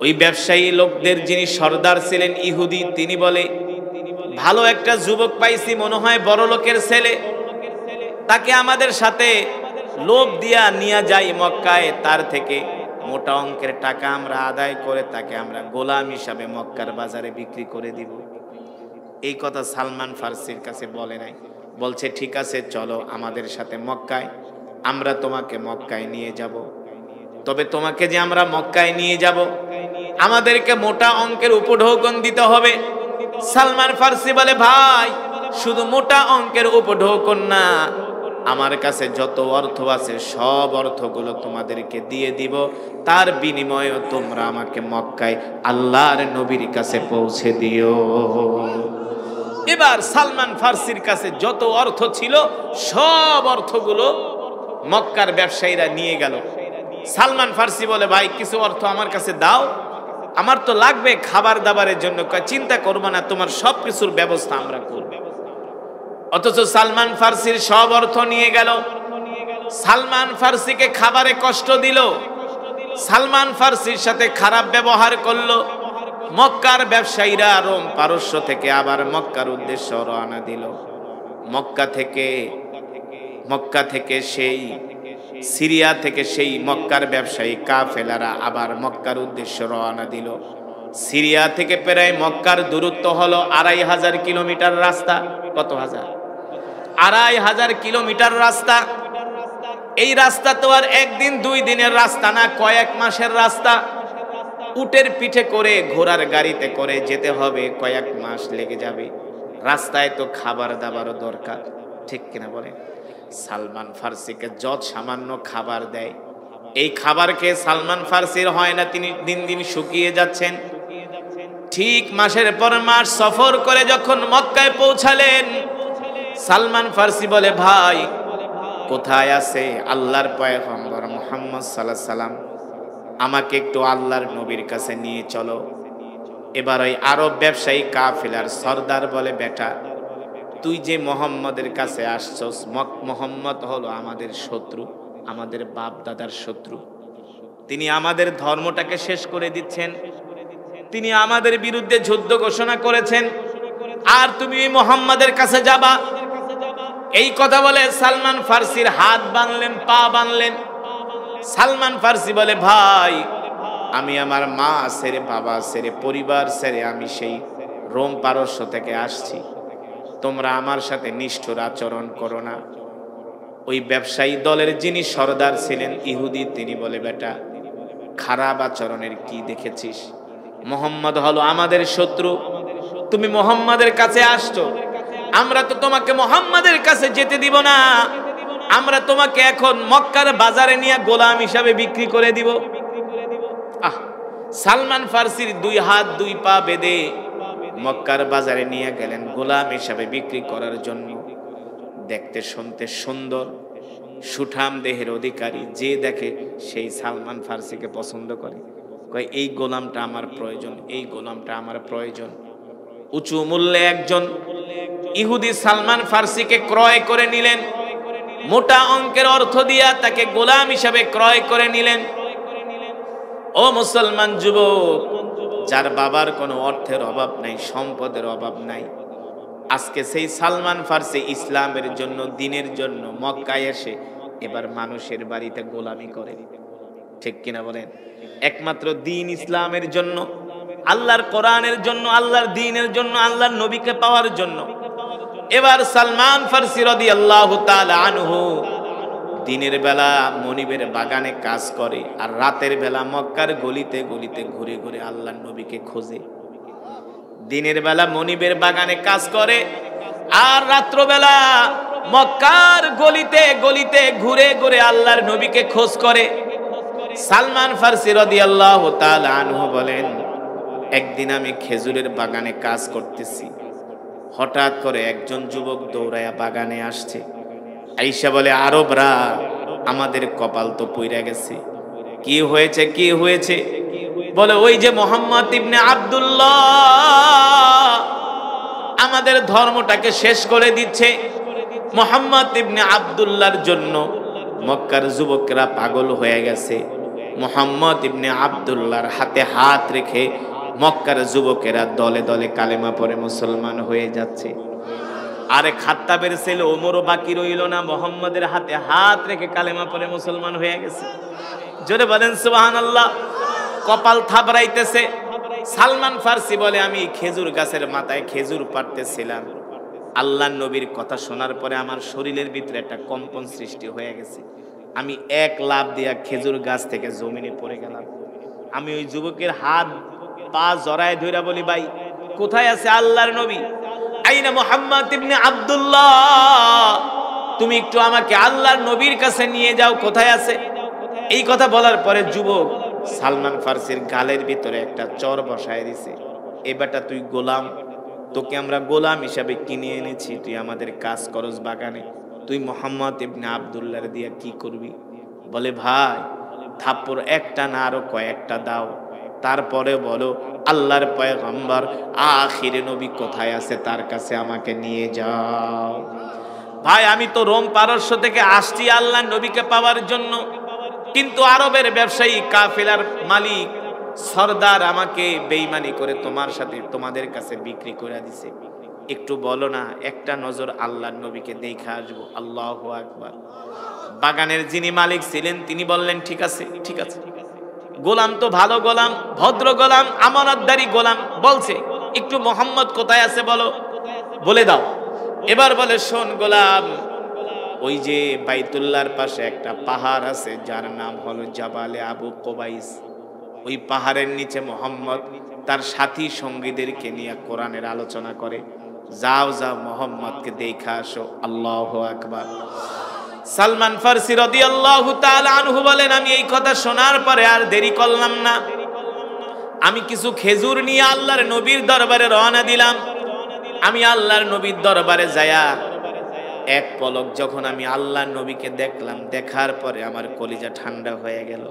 ওই ব্যবসায়ী লোকদের যিনি সর্দার ছিলেন ইহুদি, তিনি বলে, ভালো একটা যুবক পাইছি, মনে হয় বড় লোকের ছেলে, তাকে আমাদের সাথে লোভ দিয়া নিয়ে যাই মক্কায়, তার থেকে মোটা অঙ্কের টাকা আমরা আদায় করে তাকে আমরা গোলাম হিসাবে মক্কার বাজারে বিক্রি করে দিব। এই কথা সালমান ফার্সির কাছে বলে নাই, বলছে ঠিক আছে চলো আমাদের সাথে মক্কায়, আমরা তোমাকে মক্কায় নিয়ে যাব। তবে তোমাকে যে আমরা মক্কায় নিয়ে যাব, আমাদেরকে মোটা অঙ্কের উপঢৌকন দিতে হবে। সালমান ফার্সি বলে, ভাই শুধু মোটা অঙ্কের উপঢৌকন না, আমার কাছে যত অর্থ আছে সব অর্থগুলো তোমাদেরকে দিয়ে দিব, তার বিনিময়ে তোমরা আমাকে মক্কায় আল্লাহর নবীর কাছে পৌঁছে দিও। এবার সালমান ফার্সির কাছে যত অর্থ ছিল সব অর্থগুলো মক্কার ব্যবসায়ীরা নিয়ে গেল। সালমান ফার্সি বলে, ভাই কিছু অর্থ আমার কাছে দাও, আমার তো লাগবে খাবার দাবারের জন্য। চিন্তা করবো না, তোমার সব কিছুর ব্যবস্থা আমরা করব। অথচ সালমান ফার্সির সব অর্থ নিয়ে গেল। সালমান ফার্সিকে খাবারে কষ্ট দিল, সালমান ফার্সির সাথে খারাপ ব্যবহার করলো। মক্কার ব্যবসায়ীরা রোম পারস্য থেকে আবার মক্কার উদ্দেশ্যে রওনা দিল। মক্কা থেকে সেই সিরিয়া থেকে সেই মক্কার ব্যবসায়ী কাফেলারা আবার মক্কার উদ্দেশ্যে রওনা দিল। সিরিয়া থেকে প্রায় মক্কার দূরত্ব হলো ২৫০০ কিলোমিটার রাস্তা। কত হাজার? ২৫০০ কিলোমিটার রাস্তা। এই রাস্তা তো আর একদিন দুই দিনের রাস্তা না, কয়েক মাসের রাস্তা। উটের পিঠে করে, ঘোড়ার গাড়িতে করে যেতে হবে, কয়েক মাস লেগে যাবে। রাস্তায় তো খাবার দাবারও দরকার, ঠিক কিনা বলেন? সালমান ফার্সিকে যত সামান্য খাবার দেয়, এই খাবার খেয়ে সালমান ফার্সির হয় না, তিনি দিন দিন শুকিয়ে যাচ্ছেন। ঠিক মাসের পর মাস সফর করে যখন মক্কায় পৌঁছালেন, সালমান ফার্সি বলে, ভাই কোথায় আছে আল্লাহর পয়গম্বর মুহাম্মদ সাল্লাল্লাহু আলাইহি সাল্লাম, আমাকে একটু আল্লাহর নবীর কাছে নিয়ে চলো। এবার ওই আরব ব্যবসায়ী কাফেলার সর্দার বলে, বেটা তুই যে মোহাম্মদের কাছে আসছস, মোহাম্মদ হলো আমাদের শত্রু, আমাদের বাপ দাদার শত্রু। তিনি আমাদের ধর্মটাকে শেষ করে দিচ্ছেন, তিনি আমাদের বিরুদ্ধে যুদ্ধ ঘোষণা করেছেন, আর তুমি এই মোহাম্মদের কাছে যাবা? এই কথা বলে সালমান ফার্সির হাত বাঁধলেন, পা বাঁধলেন। সালমান ফার্সি বলে, ভাই আমি আমার মা ছেড়ে, বাবা ছেড়ে, পরিবার ছেড়ে আমি সেই রোম পারস্য থেকে আসছি, তোমরা আমার সাথে নিষ্ঠুর আচরণ করো না। ওই ব্যবসায়ী দলের যিনি সর্দার ছিলেন ইহুদি, তিনি বলে, বেটা খারাপ আচরণের কি দেখেছিস? মোহাম্মদ হলো আমাদের শত্রু, তুমি মোহাম্মদের কাছে আসছো, আমরা তো তোমাকে মোহাম্মদের কাছে যেতে দিব না, আমরা তোমাকে এখন মক্কার বাজারে নিয়ে গোলাম হিসাবে বিক্রি করে দিব। সালমান ফার্সির দুই হাত দুই পা বেঁধে মক্কার বাজারে নিয়ে গেলেন গোলাম হিসাবে বিক্রি করার জন্য। দেখতে শুনতে সুন্দর, সুঠাম দেহের অধিকারী, যে দেখে সেই সালমান ফার্সিকে পছন্দ করে, কয় এই গোলামটা আমার প্রয়োজন, এই গোলামটা আমার প্রয়োজন। উঁচু মূল্যে একজন ইহুদি সালমান ফার্সিকে ক্রয় করে নিলেন, মোটা অঙ্কের অর্থ দিয়া তাকে গোলাম হিসাবে ক্রয় করে নিলেন। ও মুসলমান যুবক, যার বাবার কোনো অর্থের অভাব নাই, সম্পদের অভাব নাই, আজকে সেই সালমান ফার্সি ইসলামের জন্য, দিনের জন্য মক্কায় এসে এবার মানুষের বাড়িতে গোলামি করে, ঠিক কিনা বলেন? একমাত্র দিন ইসলামের জন্য, আল্লাহর কোরআনের জন্য, আল্লাহর দ্বীনের জন্য, আল্লাহর নবীকে পাওয়ার জন্য এবার সালমান ফার্সি রাদিয়াল্লাহু তাআলা আনহু দিনের বেলা মনিবের বাগানে কাজ করে, আর রাতের বেলা মক্কার গলিতে গলিতে ঘুরে ঘুরে আল্লাহর নবীকে খোঁজে। দিনের বেলা মনিবের বাগানে কাজ করে, আর রাত্রবেলা মক্কার গলিতে গলিতে ঘুরে ঘুরে আল্লাহর নবীকে খোঁজ করে। সালমান ফার্সি রাদিয়াল্লাহু তাআলা আনহু বলেন, একদিন আমি খেজুরের বাগানে কাজ করতেছি, হঠাৎ করে একজন যুবক দৌড়ায়া বাগানে আসছে। আয়েশা বলে, আরবরা আমাদের কপাল তো পইরা গেছে। কি হয়েছে, কি হয়েছে? বলে, ওই যে মুহাম্মদ ইবনে আব্দুল্লাহ আমাদের ধর্মটাকে শেষ করে দিচ্ছে। মুহাম্মদ ইবনে আব্দুল্লাহর জন্য মক্কার যুবকরা পাগল হয়ে গেছে। মুহাম্মদ ইবনে আব্দুল্লাহর হাতে হাত রেখে মক্কার যুবকেরা দলে দলে কালেমা পড়ে মুসলমান হয়ে যাচ্ছে। আরে খাত্তাবের ছেলে ওমরও বাকি রইল না, মুহাম্মদের হাতে হাত রেখে কালেমা পড়ে মুসলমান হয়ে গেছে। জোরে বলেন সুবহানাল্লাহ। কপাল থাবড়াইতেছে। সালমান ফার্সি বলে, আমি খেজুর গাছের মাথায় খেজুর পাড়তেছিলাম, আল্লাহর নবীর কথা শোনার পরে আমার শরীরের ভিতরে একটা কম্পন সৃষ্টি হয়ে গেছে। আমি এক লাফ দিয়া খেজুর গাছ থেকে জমিনে পড়ে গেলাম। আমি ওই যুবকের হাত পা জড়ায় ধইরা বলি, ভাই কোথায় আছে আল্লাহর নবী? আইনা মুহাম্মদ ইবনে আব্দুল্লাহ, তুমি একটু আমাকে আল্লাহর নবীর কাছে নিয়ে যাও, কোথায় আছে? এই কথা বলার পরে যুবক সালমান ফার্সির গালের ভিতরে একটা চর বসায় দিছে। এ বেটা তুই গোলাম, তোকে আমরা গোলাম হিসাবে কিনে এনেছি, তুই আমাদের কাজ করস বাগানে, তুই মুহাম্মদ ইবনে আব্দুল্লাহর দিয়া কি করবি? বলে, ভাই থাপ্পড় একটা না আরো কয়েকটা দাও, তারপরে বলো আল্লাহর পয়গম্বর আখিরে নবী কোথায় আছে, তার কাছে আমাকে নিয়ে যাও। ভাই আমি তো রোম পারস্য থেকে আসছি আল্লাহর নবীকে পাওয়ার জন্য, কিন্তু আরবের ব্যবসায়ী কাফেলার মালিক সরদার আমাকে বেঈমানি করে তোমার সাথে তোমাদের কাছে বিক্রি করে দিছে, একটু বলো না, একটা নজর আল্লাহর নবীকে দেখে আসবো। আল্লাহু আকবার। বাগানের যিনি মালিক ছিলেন তিনি বললেন, ঠিক আছে ঠিক আছে, গোলাম তো ভালো গোলাম, ভদ্র গোলাম, আমানতদারি গোলাম, বলছে একটু মুহাম্মদ কোথায় আছে বলো, বলে দাও। এবার বলে, শোন গোলাম, ওই যে বাইতুল্লাহর পাশে একটা পাহাড় আছে যার নাম হলো জাবালে আবু কুবাইস, ওই পাহাড়ের নিচে মুহাম্মদ তার সাথী সঙ্গীদেরকে নিয়ে কোরআনের আলোচনা করে, যাও যাও মুহাম্মদকে দেখা আসো। আল্লাহু আকবার। সালমান ফার্সি রাদিয়াল্লাহু তাআলা আনহু বলেন, আমি এই কথা শোনার পরে আর দেরি করলাম না, আমি কিছু খেজুর নিয়ে আল্লাহর নবীর দরবারে রওনা দিলাম। আমি আল্লাহর নবীর দরবারে যায়া এক পলক যখন আমি আল্লাহর নবীকে দেখলাম, দেখার পরে আমার কলিজা ঠান্ডা হয়ে গেল।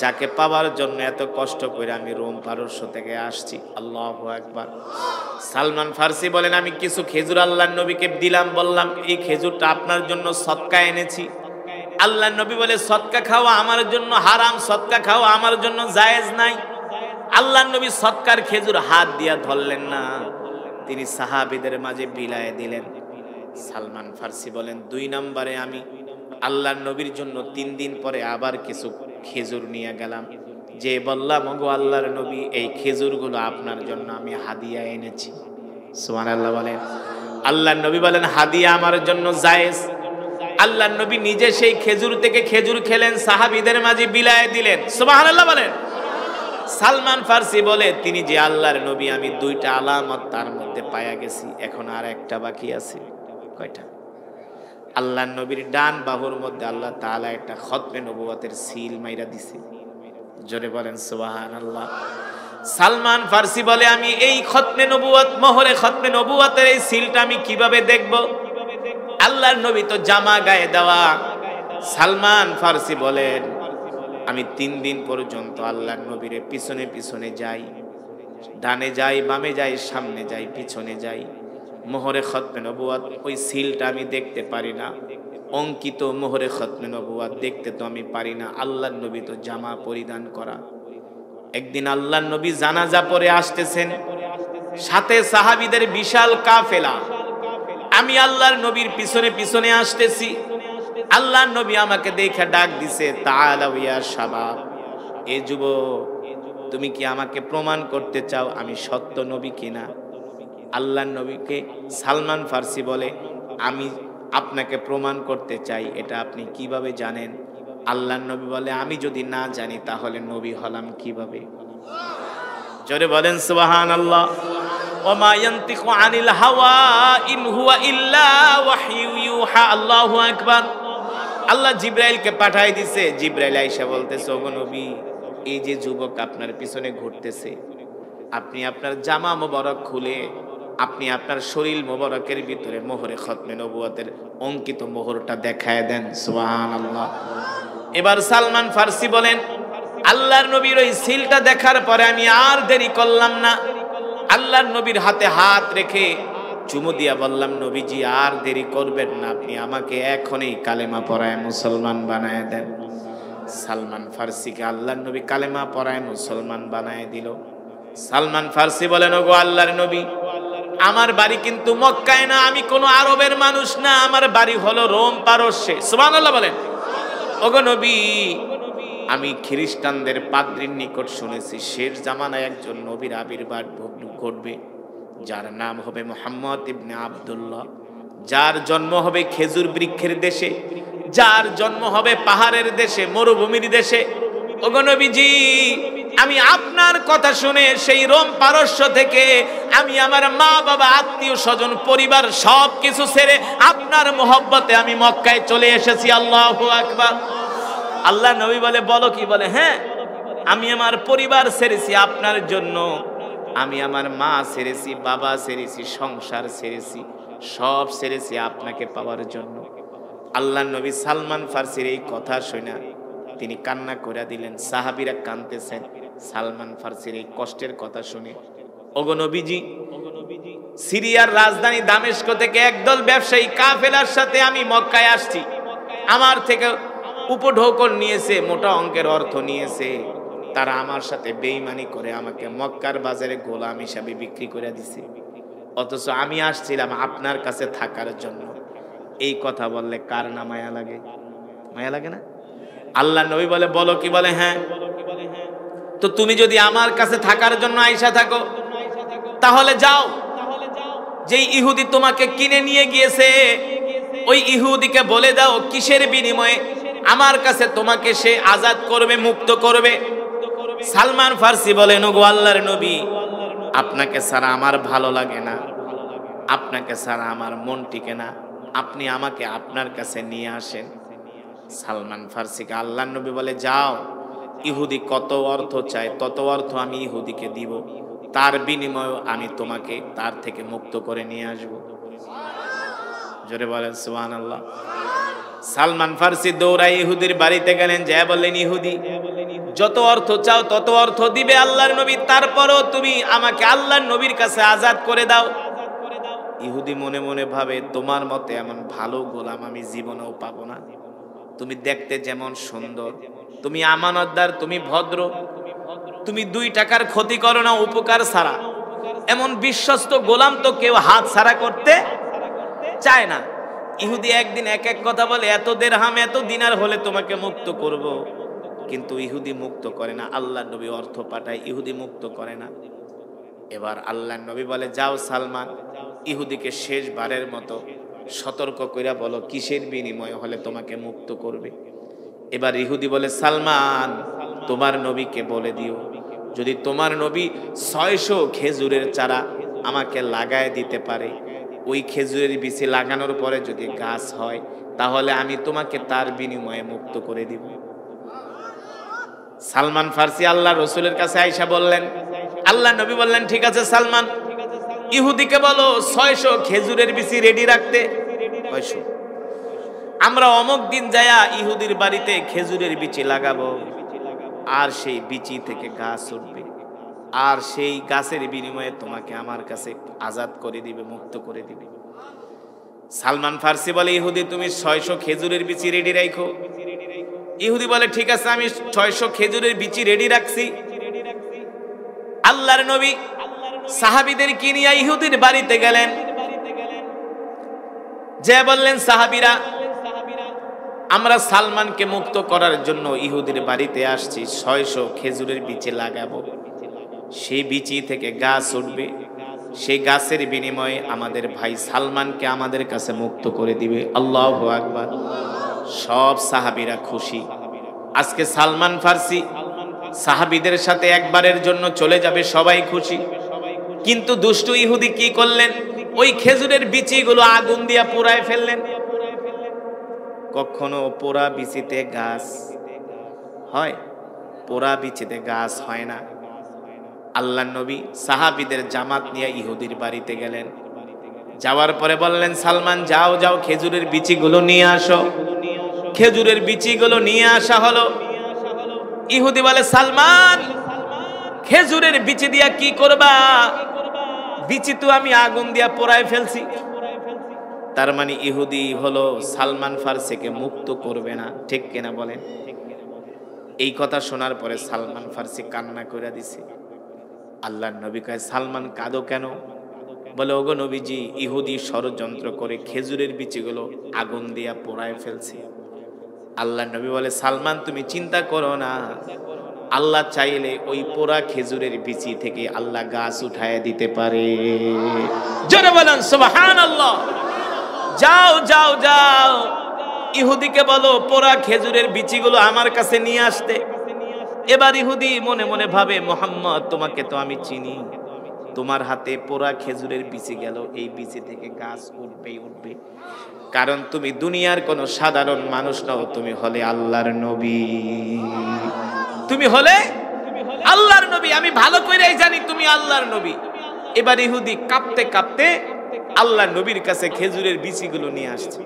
যাকে পাওয়ার জন্য এত কষ্ট করে আমি রোম পারস্য থেকে আসছি। আল্লাহু আকবার। সালমান ফার্সি বলেন, আমি কিছু খেজুর আল্লাহর নবীকে দিলাম, বললাম এই খেজুরটা আপনার জন্য সদকা এনেছি। আল্লাহর নবী বলে, সদকা খাওয়া আমার জন্য হারাম, সদকা খাওয়া আমার জন্য জায়েজ নাই। আল্লাহর নবী সদকার খেজুর হাত দিয়া ধরলেন না, তিনি সাহাবীদের মাঝে বিলায়ে দিলেন। সালমান ফার্সি বলেন, 2 নম্বরে আমি আল্লাহর নবীর জন্য 3 দিন পরে আবার কিছু খেজুর নিয়ে গেলাম, যে বললাম, ওগো আল্লাহর নবী, এই খেজুরগুলো আপনার জন্য আমি হাদিয়া এনেছি। সুবহানাল্লাহ বলেন। আল্লাহর নবী বলেন, হাদিয়া আমার জন্য জায়েজ। আল্লাহর নবী নিজে সেই খেজুর থেকে খেজুর খেলেন, সাহাবীদের মাঝে বিলায়ে দিলেন। সুবহানাল্লাহ বলেন। সালমান ফার্সি বলে, তিনি যে আল্লাহর নবী, আমি 2টা আলামত তার মধ্যে পায়া গেছি, এখন আর একটা বাকি আছে। কয়টা? আল্লাহর নবীর ডান বাহুর মধ্যে আল্লাহ তাআলা একটা খতমে নবুয়তের সিল মাইরা দিছে। জোরে বলেন সুবহানাল্লাহ। সালমান ফার্সি বলে, আমি এই খতমে নবুয়ত, মোহরে খতমে নবুয়তের এই সিলটা আমি কিভাবে দেখব? আল্লাহর নবী তো জামা গায়ে দেওয়া। সালমান ফার্সি বলেন, আমি 3 দিন পর্যন্ত আল্লাহর নবীর পিছনে পিছনে যাই, ডানে যাই, বামে যাই, সামনে যাই, পিছনে যাই, মোহরে খতমে নবুয়ত ওই সিলটা আমি দেখতে পারি না, অঙ্কিত মোহরে খতমে নবুয়ত দেখতে তো আমি পারি না। আল্লাহর নবী তো জামা পরিধান করা। একদিন আল্লাহর নবী জানাজা পড়ে আসতেছেন, সাথে সাহাবীদের বিশাল কাফেলা, আমি আল্লাহর নবীর পিছনে পিছনে আসতেছি। আল্লাহর নবী আমাকে দেখে ডাক দিছে, তাআলা ইয়া শাবাব, এ যুবক, তুমি কি আমাকে প্রমাণ করতে চাও আমি সত্য নবী কিনা? আল্লাহর নবীকে সালমান ফার্সি বলে, আমি আপনাকে প্রমাণ করতে চাই, এটা আপনি কিভাবে জানেন? আল্লাহর নবী বলে, আমি যদি না জানি তাহলে নবী হলাম কিভাবে? জোরে বলেন সুবহানাল্লাহ। ওমা ইয়ানতিকু আনিল হাওয়া ইন হুয়া ইল্লা ওয়াহয়ু ইউহা। আল্লাহু আকবার। আল্লাহ জিবরাইলকে পাঠাই দিছে। জিবরাইল আয়েশা বলতেছে, ওগো নবী, এই যে যুবক আপনার পিছনে ঘুরতেছে, আপনি আপনার জামা মোবারক খুলে আপনি আপনার শরীর মোবারকের ভিতরে মোহরে খতমে নবুয়তের অঙ্কিত মোহরটা দেখায় দেন। সুবহানাল্লাহ। এবার সালমান ফার্সি বলেন, আল্লাহর নবীর ওই সিলটা দেখার পরে আমি আর দেরি করলাম না, আল্লাহর নবীর হাতে হাত রেখে চুমু দিয়া বললাম, নবীজি আর দেরি করবেন না, আপনি আমাকে এখনই কালেমা পড়ায় মুসলমান বানায় দেন। সালমান ফার্সিকে আল্লাহর নবী কালেমা পড়ায় মুসলমান বানায় দিল। সালমান ফার্সি বলেন, ওগো আল্লাহর নবী, আমার বাড়ি কিন্তু মক্কায় না, আমি কোনো আরবের মানুষ না, আমার বাড়ি হলো রোম পারস্যে। সুবহানাল্লাহ বলেন। ওগো নবী, আমি খ্রিস্টানদের পাদ্রীর নিকট শুনেছি শেষ জামানায় একজন নবীর আবির্ভাব ঘটবে, যার নাম হবে মুহাম্মদ ইবনে আব্দুল্লাহ, যার জন্ম হবে খেজুর বৃক্ষের দেশে, যার জন্ম হবে পাহাড়ের দেশে, মরুভূমির দেশে। ওগো নবীজি, আমি আপনার কথা শুনে সেই রোম পারস্য থেকে আমি আমার মা বাবা আত্মীয় স্বজন পরিবার সব কিছু ছেড়ে আপনার মোহব্বতে আমি মক্কায় চলে এসেছি। আল্লাহু আকবার। আল্লাহ নবী বলে, বলো কি? বলে, হ্যাঁ, আমি আমার পরিবার ছেড়েছি আপনার জন্য, আমি আমার মা ছেড়েছি, বাবা ছেড়েছি, সংসার ছেড়েছি, সব ছেড়েছি আপনাকে পাওয়ার জন্য। আল্লাহ নবী সালমান ফার্সির এই কথা শুনে তিনি কান্না করে দিলেন। সাহাবীরা কাঁদতেছেন সালমান ফার্সির এই কষ্টের কথা শুনে। ওগো নবীজি, সিরিয়ার রাজধানী দামেস্ক থেকে একদল ব্যবসায়ী কাফেলার সাথে আমি মক্কায় আসছি, আমার থেকে উপঢৌকন নিয়েছে, মোটা অঙ্কের অর্থ নিয়েছে, তারা আমার সাথে বেঈমানি করে আমাকে মক্কার বাজারে গোলাম হিসাবে বিক্রি করে দিছে, অথচ আমি আসছিলাম আপনার কাছে থাকার জন্য। এই কথা বললে কার না মায়া লাগে? মায়া লাগে না? আল্লাহ নবী বলে, বলো কি? বলে, হ্যাঁ। তো তুমি যদি আমার কাছে থাকার জন্য আইসা থাকো, তাহলে যাও, যেই ইহুদি তোমাকে কিনে নিয়ে গিয়েছে ওই ইহুদিকে বলে দাও কিসের বিনিময়ে আমার কাছে তোমাকে সে আজাদ করবে, মুক্ত করবে। সালমান ফার্সি বলেন, ওগো আল্লাহর নবী, আপনাকে ছাড়া আমার ভালো লাগে না, আপনাকে ছাড়া আমার মন টিকে না, আপনি আমাকে আপনার কাছে নিয়ে আসেন। সালমান ফার্সিকে আল্লাহর নবী বলে, যাও, ইহুদি কত অর্থ চায় তত অর্থ আমি ইহুদিকে দিব, তার বিনিময়ে আমি তোমাকে তার থেকে মুক্ত করে নিয়ে আসব। জোরে বলেন সুবহানাল্লাহ। সালমান ফার্সি দৌড়াই ইহুদির বাড়িতে গেলেন, যা বললেন, ইহুদি, যত অর্থ চাও তত অর্থ দিবে আল্লাহর নবী, তারপরও তুমি আমাকে আল্লাহর নবীর কাছে আজাদ করে দাও। ইহুদি মনে মনে ভাবে, তোমার মতে এমন ভালো গোলাম আমি জীবনেও পাবো না, তুমি দেখতে যেমন সুন্দর, তুমি আমানতদার, তুমি ভদ্র, তুমি 2 টাকার ক্ষতি করো না উপকার ছাড়া, এমন বিশ্বস্ত গোলাম তো কেউ হাত ছাড়া করতে চায় না। ইহুদি একদিন এক এক কথা বলে, এত দিরহাম এত দিনার হলে তোমাকে মুক্ত করব, কিন্তু ইহুদি মুক্ত করে না। আল্লাহর নবী অর্থ পাঠায়, ইহুদি মুক্ত করে না। এবার আল্লাহর নবী বলে, যাও সালমান, ইহুদিকে শেষবারের মতো সতর্ক কইরা বলো কিসের বিনিময় হলে তোমাকে মুক্ত করবে। এবার ইহুদি বলে, সালমান, তোমার নবীকে বলে দিও, যদি তোমার নবী 600 খেজুরের চারা আমাকে লাগায় দিতে পারে, ওই খেজুরের বীজ লাগানোর পরে যদি গাছ হয়, তাহলে আমি তোমাকে তার বিনিময়ে মুক্ত করে দিব। সালমান ফার্সি আল্লাহ রসুলের কাছে আয়েশা বললেন, আল্লাহ নবী বললেন, ঠিক আছে সালমান, ইহুদিকে বলো 600 খেজুরের বীজ রেডি রাখতে। 600 আমরা অমুক দিন যায়া ইহুদির বাড়িতে খেজুরের বীজ লাগাবো, আর সেই বীজ থেকে গাছ উঠবে, আর সেই গাছের বিনিময়ে তোমাকে আমার কাছে আজাদ করে দিবে, মুক্ত করে দিবে। সালমান ফার্সি বলে, ইহুদি, তুমি 600 খেজুরের বীজ রেডি রাখো। ইহুদি বলে, ঠিক আছে, আমি 600 খেজুরের বীজ রেডি রাখছি। আল্লাহর নবী সাহাবীদের কি নিয়ে ইহুদির বাড়িতে গেলেন, যে বললেন, সাহাবীরা, আমরা সালমানকে মুক্ত করার জন্য ইহুদির বাড়িতে আসছি, 600 খেজুরের বীজ লাগাবো, সেই বীজ থেকে গাছ উঠবে, সেই গাছের বিনিময়ে আমাদের ভাই সালমানকে আমাদের কাছে মুক্ত করে দিবে। আল্লাহু আকবার। সব সাহাবীরা খুশি। আজকে সালমান ফার্সি সাহাবীদের সাথে একবারের জন্য চলে যাবে, সবাই খুশি। কিন্তু দুষ্টু ইহুদি কি করলেন, ওই খেজুরের বীজগুলো আগুন দিয়া পোড়ায় ফেললেন। কখনো পোড়া বীচিতে গাছ হয়? পোড়া বীচিতে গাছ হয় না। আল্লাহর নবী সাহাবীদের জামাত নিয়ে ইহুদির বাড়িতে গেলেন। যাওয়ার পরে বললেন, সালমান, যাও যাও, খেজুরের বীচিগুলো নিয়ে আসো। খেজুরের বীচিগুলো নিয়ে আসা হলো। ইহুদি বলে, সালমান, খেজুরের বীচি দিয়া কি করবা? বীচি তো আমি আগুন দিয়া পোড়ায় ফেলছি। তার মানে ইহুদি হলো সালমান ফার্সিকে মুক্ত করবে না, ঠিক কিনা বলেন? এই কথা শোনার পরে সালমান ফার্সি কান্না করে দিছে। আল্লাহর নবী কয়, সালমান কাঁদো কেন? বলে, ওগো নবীজি, ইহুদি ষড়যন্ত্র করে খেজুরের বিচিগুলো আগুন দিয়া পোড়ায় ফেলছে। আল্লাহর নবী বলে, সালমান তুমি চিন্তা করো না, আল্লাহ চাইলে ওই পোড়া খেজুরের বিচি থেকে আল্লাহ গাছ উঠায় দিতে পারে। জোরে বলেন সুবহানাল্লাহ। যাও যাও যাও, ইহুদিকে বলো পোড়া খেজুরের বিচিগুলো আমার কাছে নিয়ে আসতে। এবার ইহুদি মনে মনে ভাবে, মোহাম্মদ তোমাকে তো আমি চিনি, তোমার হাতে পোড়া খেজুরের বিচি গেল, এই বিচি থেকে গাছ উঠবেই উঠবে, কারণ তুমি দুনিয়ার কোন সাধারণ মানুষ নও, তুমি হলে আল্লাহর নবী, তুমি হলে আল্লাহর নবী, আমি ভালো করেই জানি তুমি আল্লাহর নবী। এবার ইহুদি কাঁপতে কাঁপতে আল্লাহর নবীর কাছে খেজুরের বিচিগুলো নিয়ে আসছে।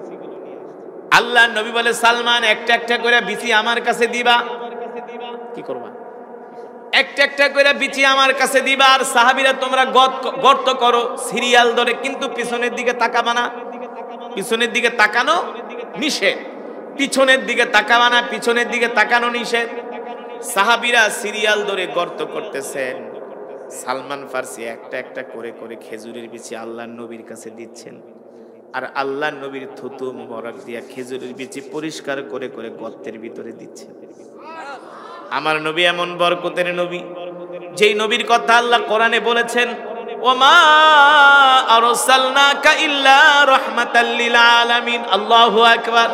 আল্লাহর নবী বলে, সালমান একটা একটা করে বিচি আমার কাছে দিবা। কি করবা? একটা একটা করে বিচি আমার কাছে দিবা, আর সাহাবীরা তোমরা গর্ত করো সিরিয়াল ধরে, কিন্তু পিছনের দিকে তাকাবা না। পিছনের দিকে তাকানো নিষেধ, পিছনের দিকে তাকাবা না, পিছনের দিকে তাকানো নিষেধ। সাহাবীরা সিরিয়াল ধরে গর্ত করতেছেন, সালমান ফার্সি একটা একটা করে করে খেজুরের বিচি আল্লাহর নবীর কাছে দিচ্ছেন, আর আল্লাহর নবীর থুতু মোবারক দিয়া খেজুরের বিচি পরিষ্কার করে করে গর্তের ভিতরে দিচ্ছেন। আমার নবী এমন বরকতের নবী, যেই নবীর কথা আল্লাহ কোরআনে বলেছেন, ওমা আরসালনাকা ইল্লা রাহমাতাল লিল আলামিন। আল্লাহু আকবার।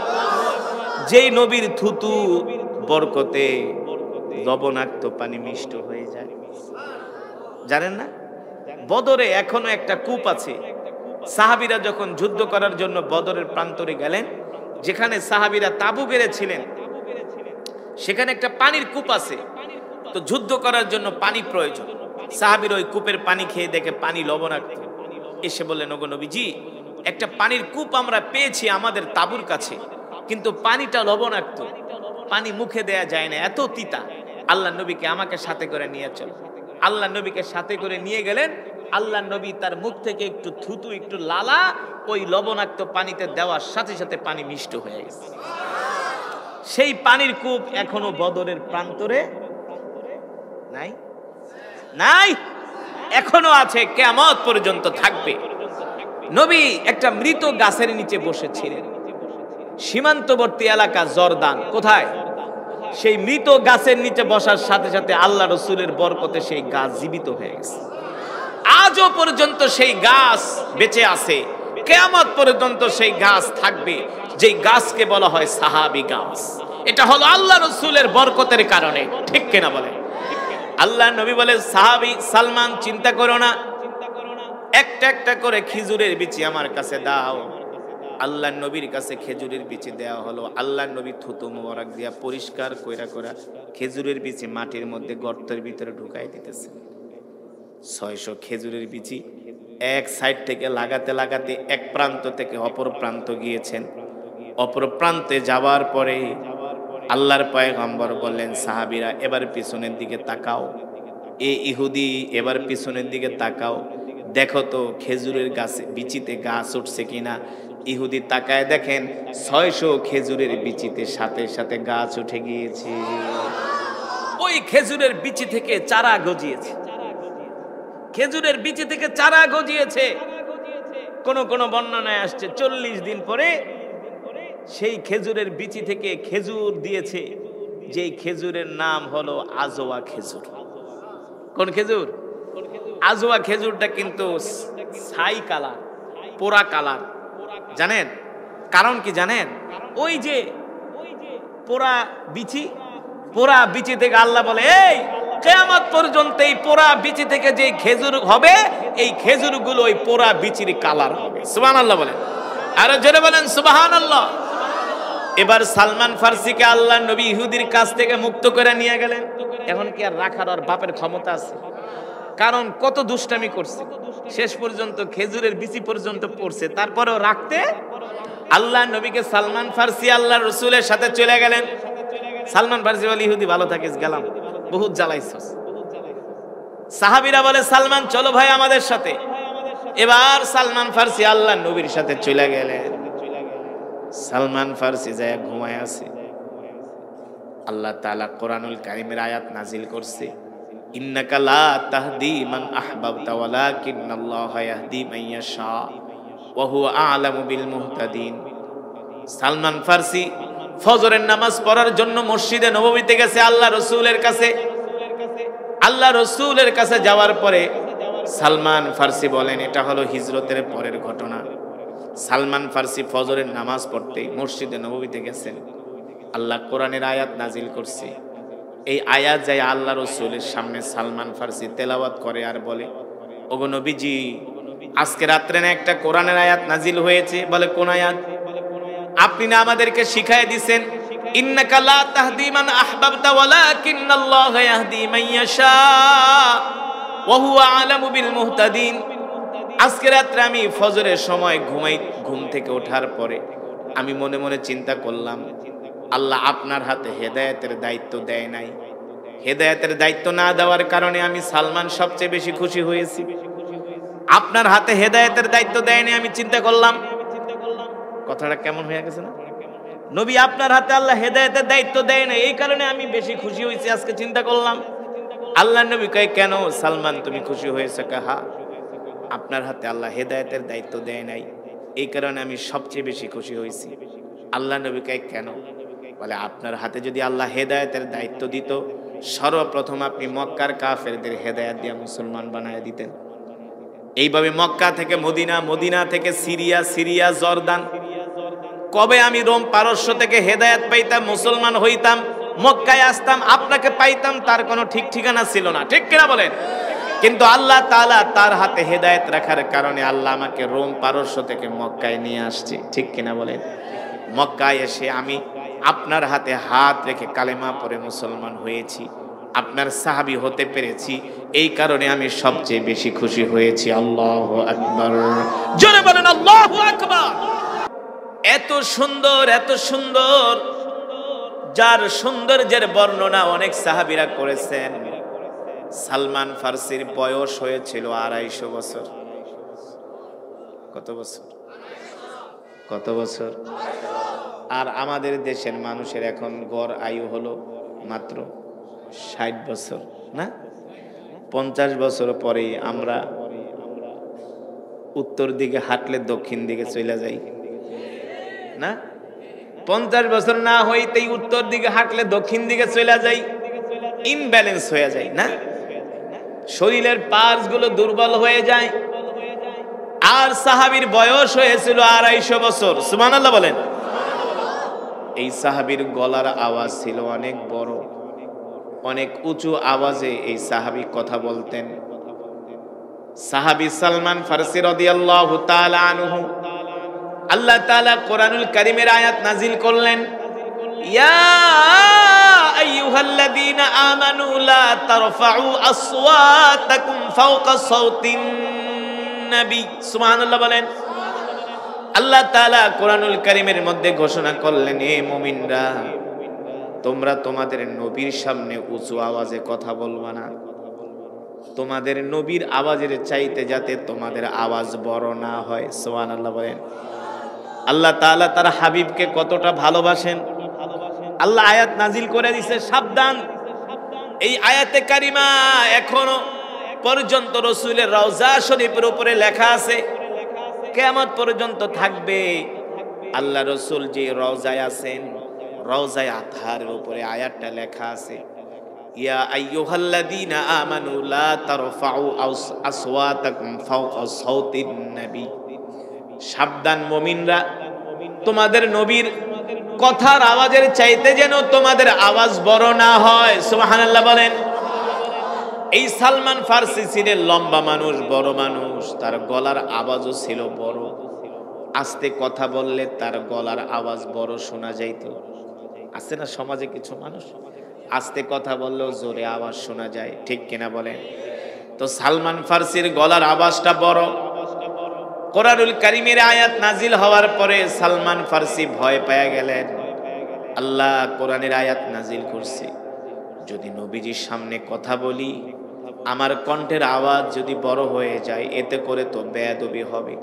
যেই নবীর থুতু বরকতে লবণাক্ত পানি মিষ্ট হয়ে যায়। জানেন না, বদরে এখনো একটা কূপ আছে। সাহাবীরা যখন যুদ্ধ করার জন্য বদরের প্রান্তরে গেলেন, যেখানে সাহাবীরা তাবু গেড়েছিলেন, সেখানে একটা পানির কূপ আছে। তো যুদ্ধ করার জন্য পানি প্রয়োজন। সাহাবীরা ওই কূপের পানি খেয়ে দেখে পানি লবণাক্ত। এসে বললেন, ওগো নবীজি, একটা পানির কূপ আমরা পেয়েছি আমাদের তাবুর কাছে, কিন্তু পানিটা লবণাক্ত, পানি মুখে দেয়া যায় না, এত তিতা। আল্লাহ নবীকে আমাকে সাথে করে নিয়ে চল। আল্লাহ নবীকে সাথে করে নিয়ে গেলেন। আল্লাহ নবী তার মুখ থেকে একটু থুতু, একটু লালা ওই লবণাক্ত পানিতে দেওয়ার সাথে সাথে পানি মিষ্ট হয়ে গেছে। সেই পানির কূপ এখনো বদরের প্রান্তরে নাই, নাই, এখনো আছে, কিয়ামত পর্যন্ত থাকবে। নবী একটা মৃত গাছের নিচে বসেছিলেন, সীমান্তবর্তী এলাকা জর্দান। কোথায়? সেই মৃত গাছের নিচে বসার সাথে সাথে আল্লাহ রসুলের বরকতে সেই গাছ জীবিত হয়ে গেছে। আজও পর্যন্ত সেই গাছ বেঁচে আছে, কিয়ামত পর্যন্ত সেই গাছ থাকবে, যেই গাছকে বলা হয় সাহাবী গাছ। এটা হলো আল্লাহ রসুলের বরকতের কারণে, ঠিক কিনা বলে? আল্লাহ নবী বলে, সাহাবী সালমান চিন্তা করো না, একটা একটা করে খেজুরের বিচি আমার কাছে দাও। আল্লাহ নবীর কাছে খেজুরের বিচি দেওয়া হলো। আল্লাহ নবী থুতু মোবারক দিয়া পরিষ্কার কইরা কইরা খেজুরের বিচি মাটির মধ্যে গর্তের ভিতরে ঢুকাই দিতেছে। 600 খেজুরের বিচি এক সাইড থেকে লাগাতে লাগাতে এক প্রান্ত থেকে অপর প্রান্ত গিয়েছেন। অপর প্রান্তে যাওয়ার পরে আল্লাহর পয়গম্বর বললেন, সাহাবীরা এবার পিছনের দিকে তাকাও। ইহুদি এবার পিছনের দিকে তাকাও, দেখো তো খেজুরের গাছে বিচিতে গাছ উঠছে কিনা। ইহুদি তাকায় দেখেন 600 খেজুরের বিচিতে সাথে সাথে গাছ উঠে গিয়েছে। ওই খেজুরের বিচি থেকে চারা গজিয়েছে, খেজুরের বিচি থেকে চারা গজিয়েছে। কোন কোন বর্ণনায় আসছে 40 দিন পরে সেই খেজুরের বিচি থেকে খেজুর দিয়েছে, যেই খেজুরের নাম হলো আজওয়া খেজুর। কোন খেজুর? আজওয়া খেজুরটা কিন্তু ছাই কালার, পোড়া কালার। জানেন কারণ কি জানেন? ওই যে পোড়া বিচি, পোড়া বিচি থেকে আল্লাহ বলে, এই কিয়ামত পর্যন্ত এই পোড়া বিচি থেকে যে খেজুর হবে, এই খেজুরগুলো ওই পোড়া বিচির কালার হবে। সুবহানাল্লাহ বলেন, আরো জোরে বলেন সুবহানাল্লাহ। এবার সালমান ফার্সিকে আল্লাহ নবী ইহুদির কাছ থেকে মুক্ত করে নিয়ে গেলেন। এখন কি আর রাখার আর বাপের ক্ষমতা আছে? কারণ কত দুষ্টামি করছে, শেষ পর্যন্ত খেজুরের বিচি পর্যন্ত পড়ছে, তারপরেও রাখতে আল্লাহ নবীকে সালমান ফার্সি আল্লাহ রসুলের সাথে চলে গেলেন। সালমান ফার্সি বলে, ইহুদি ভালো থাকিস, গেলাম, বহুত জ্বালাইছস। সাহাবীরা বলে, সালমান চলো ভাই আমাদের সাথে। এবার সালমান ফার্সি আল্লাহ নবীর সাথে চলে গেলেন। সালমান ফার্সি যায় ঘুমায় আছে। আল্লাহ তাআলা কোরআনুল কারীমের আয়াত নাজিল করছে, ইন্নাকা লা তাহদি মান আহবাবতা ওয়ালাকিন্নাল্লাহা ইয়াহদি মান ইয়াশা ওয়া হুয়া আ'লামু বিল মুহতাদিন। সালমান ফার্সি ফজরের নামাজ পড়ার জন্য মসজিদে নববীতে গেছে আল্লাহ রাসূলের কাছে। আল্লাহ রাসূলের কাছে যাওয়ার পরে সালমান ফার্সি বলেন, এটা হলো হিজরতের পরের ঘটনা। সালমান ফার্সি ফজরের নামাজ পড়তে মসজিদে নববীতে গেছেন, আল্লাহ কোরআনের আয়াত নাজিল করছে। এই আয়াত যায় আল্লাহ রাসূলের সামনে সালমান ফার্সি তেলাওয়াত করে আর বলে, ওগো নবীজি, আজকে রাত্রে না একটা কোরআনের আয়াত নাজিল হয়েছে। বলে, কোন আয়াত? আপনি না আমাদেরকে শিখায় দিবেন, ইন্নাকা লা তাহদি মান আহবাবতা ওয়ালাকিন্নাল্লাহা ইয়াহদি মান ইয়াশা ওয়া হুয়া আ'লামু বিল মুহতাদিন। আজকে রাত্রে আমি ফজরের সময় ঘুম থেকে ওঠার পরে আমি মনে মনে চিন্তা করলাম, আল্লাহ আপনার হাতে হেদায়েতের দায়িত্ব দেয় নাই। হেদায়েতের দায়িত্ব না দেওয়ার কারণে আমি সালমান সবচেয়ে বেশি খুশি হয়েছি। আপনার হাতে হেদায়েতের দায়িত্ব দেয়নি, আমি চিন্তা করলাম। কথাটা কেমন হয়ে গেছে না? নবী, আপনার হাতে আল্লাহ হেদায়েতের দায়িত্ব দেয় না, এই কারণে আমি বেশি খুশি হয়েছি, আজকে চিন্তা করলাম। আল্লাহ নবী কয়, কেন সালমান তুমি খুশি হয়েছে? কাহা, আপনার হাতে আল্লাহ হেদায়েতের দায়িত্ব দেয় নাই, এই কারণে আমি সবচেয়ে বেশি খুশি হয়েছি। আল্লাহ নবী কয়, কেন? বলে, আপনার হাতে যদি আল্লাহ হেদায়েতের দায়িত্ব দিত, সর্বপ্রথম আপনি মক্কার কাফেরদের হেদায়েত দিয়ে মুসলমান বানায় দিতেন। এইভাবে মক্কা থেকে মদিনা, মদিনা থেকে সিরিয়া, সিরিয়া জর্দান, কবে আমি রোম পারস্য থেকে হেদায়েত পাইতাম, মুসলমান হইতাম, মক্কায় আসতাম, আপনাকে পাইতাম, তার কোনো ঠিক ঠিকানা ছিল না। ঠিক কিনা বলেন? কিন্তু আল্লাহ তাআলা তার হাতে হেদায়েত রাখার কারণে আল্লাহ আমাকে রোম পারস্য থেকে মক্কায় নিয়ে আসছে। ঠিক কিনা বলেন? মক্কায় এসে আমি আপনার হাতে হাত রেখে কালেমা পড়ে মুসলমান হয়েছি, আপনার সাহাবী হতে পেরেছি, এই কারণে আমি সবচেয়ে বেশি খুশি হয়েছি। আল্লাহু আকবার, জোরে বলেন আল্লাহু আকবার। এত সুন্দর, এত সুন্দর, যার সৌন্দর্যের বর্ণনা অনেক সাহাবীরা করেছেন। সালমান ফার্সির বয়স হয়েছিল 250 বছর। কত বছর? কত বছর? আর আমাদের দেশের মানুষের এখন গড় আয়ু হলো মাত্র 60 বছর, না? 50 বছর পরেই আমরা উত্তর দিকে হাঁটলে দক্ষিণ দিকে চলে যাই, না? 50 বছর না হইতেই উত্তর দিকে হাঁটলে দক্ষিণ দিকে চলে যাই, ইমব্যালেন্স হয়ে যায়, না? শরীরের পার্টস গুলো দুর্বল হয়ে যায়। আর সাহাবীর বয়স হয়েছিল 250 বছর। সুবহানাল্লাহ বলেন। এই সাহাবীর গলার আওয়াজ ছিল অনেক বড়, অনেক উঁচু আওয়াজে এই সাহাবী কথা বলতেন। সাহাবী সালমান ফারসি রাদিয়াল্লাহু তাআলা আনহু, আল্লাহ তাআলা কোরআনুল কারীমের আয়াত নাজিল করলেন, ইয়া আইয়ুহাল্লাযীনা আমানু লা তারফাউ আসওয়াতাকুম ফাওকা সাওতিন নবী। সুবহানাল্লাহ বলেন। আল্লাহ তাআলা কোরআনুল কারীমের মধ্যে ঘোষণা করলেন, হে মুমিনরা, তোমরা তোমাদের নবীর সামনে উঁচু আওয়াজে কথা বলবা না। তোমাদের নবীর আওয়াজের চাইতে যাতে তোমাদের আওয়াজ বড় না হয়। সুবহানাল্লাহ বলেন। আল্লাহ তাআলা তার হাবিবকে কতটা ভালোবাসেন। আল্লাহ আয়াত নাজিল করে দিয়েছে, সাবধান। এই আয়াতে কারিমা এখনো পর্যন্ত রাসূলের রওজা শরীফের উপরে লেখা আছে, কিয়ামত পর্যন্ত থাকবে। আল্লাহ রাসূল যে রওজায় আছেন, রওজায়ে আতহারের উপরে আয়াতটা লেখা আছে, ইয়া আইয়ুহাল্লাযীনা আমানু লা তারফাউ আসওয়াতাকুম ফাওকা সাওতিন নবী। সাবধান মুমিনরা, তোমাদের নবীর কথার আওয়াজের চাইতে যেন তোমাদের আওয়াজ বড় না হয়। সুবহানাল্লাহ বলেন। এই সালমান ফার্সি ছিলেন লম্বা মানুষ, বড় মানুষ, তার গলার আওয়াজও ছিল বড়। আস্তে কথা বললে তার গলার আওয়াজ বড় শোনা যাইত। আছে না সমাজে কিছু মানুষ আস্তে কথা বললেও জোরে আওয়াজ শোনা যায়, ঠিক কিনা বলেন? তো সালমান ফার্সির গলার আওয়াজটা বড়। কোরআনুল কারীমের আয়াত নাজিল হওয়ার পরে সালমান ফার্সি ভয় পেয়ে গেলেন। আল্লাহ কোরআনের আয়াত নাজিল করছে, যদি নবীজির সামনে কথা বলি, আমার কণ্ঠের আওয়াজ যদি বড় হয়ে যায়, এতে করে তো বেয়াদবি হবে।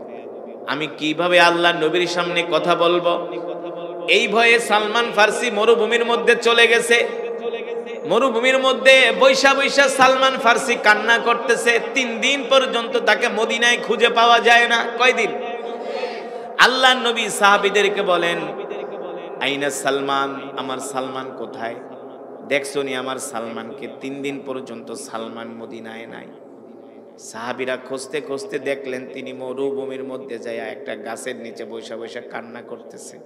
আমি কিভাবে আল্লাহ নবীর সামনে কথা বলবো? এই ভয়ে সালমান ফার্সি মরুভূমির মধ্যে চলে গেছে। মরুভূমির মধ্যে বৈশা বৈশা সালমান ফার্সি কান্না করতেছে। 3 দিন পর্যন্ত তাকে মদিনায় খুঁজে পাওয়া যায় না। কয়দিন? আল্লাহর নবী সাহাবীদেরকে বলেন, আইনা সালমান, আমার সালমান কোথায়? দেখছনি আমার সালমানকে? 3 দিন পর্যন্ত সালমান মদিনায় নাই। সাহাবীরা খুঁজতে খুঁজতে দেখলেন তিনি মরুভূমির মধ্যে যায় একটা গাছের নিচে বৈশা বৈশা কান্না করতেছে।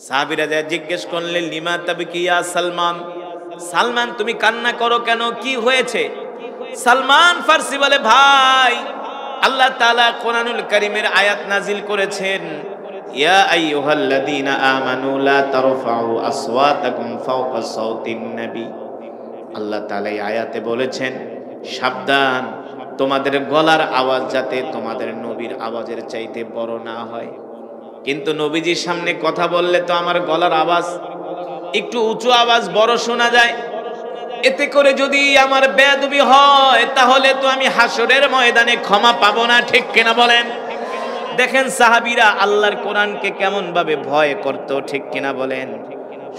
সাহাবীরা যায় জিজ্ঞেস করলেন, লিমা তাবকি ইয়া সালমান, সালমান তুমি কান্না করো কেন, কি হয়েছে? সালমান ফার্সি বলে, ভাই আল্লাহ তাআলা কোরআনুল কারীমের আয়াত নাজিল করেছেন, ইয়া আইয়ুহাল্লাযীনা আমানু লা তারফাউ আসওয়াতাকুম ফাওকা সাওতিন নবী। আল্লাহ তাআলা এই আয়াতে বলেছেন, সাবধান, তোমাদের গলার আওয়াজ যাতে তোমাদের নবীর আওয়াজের চাইতে বড় না হয়। কিন্তু নবীজির সামনে কথা বললে তো আমার গলার আওয়াজ একটু উঁচু আওয়াজ বড় শোনা যায়। এতে করে যদি আমার বেয়াদবি হয় তাহলে তো আমি হাসরের ময়দানে ক্ষমা পাবো না। ঠিক কিনা বলেন? দেখেন সাহাবীরা আল্লাহর কোরআনকে কেমন ভাবে ভয় করত। ঠিক কিনা বলেন?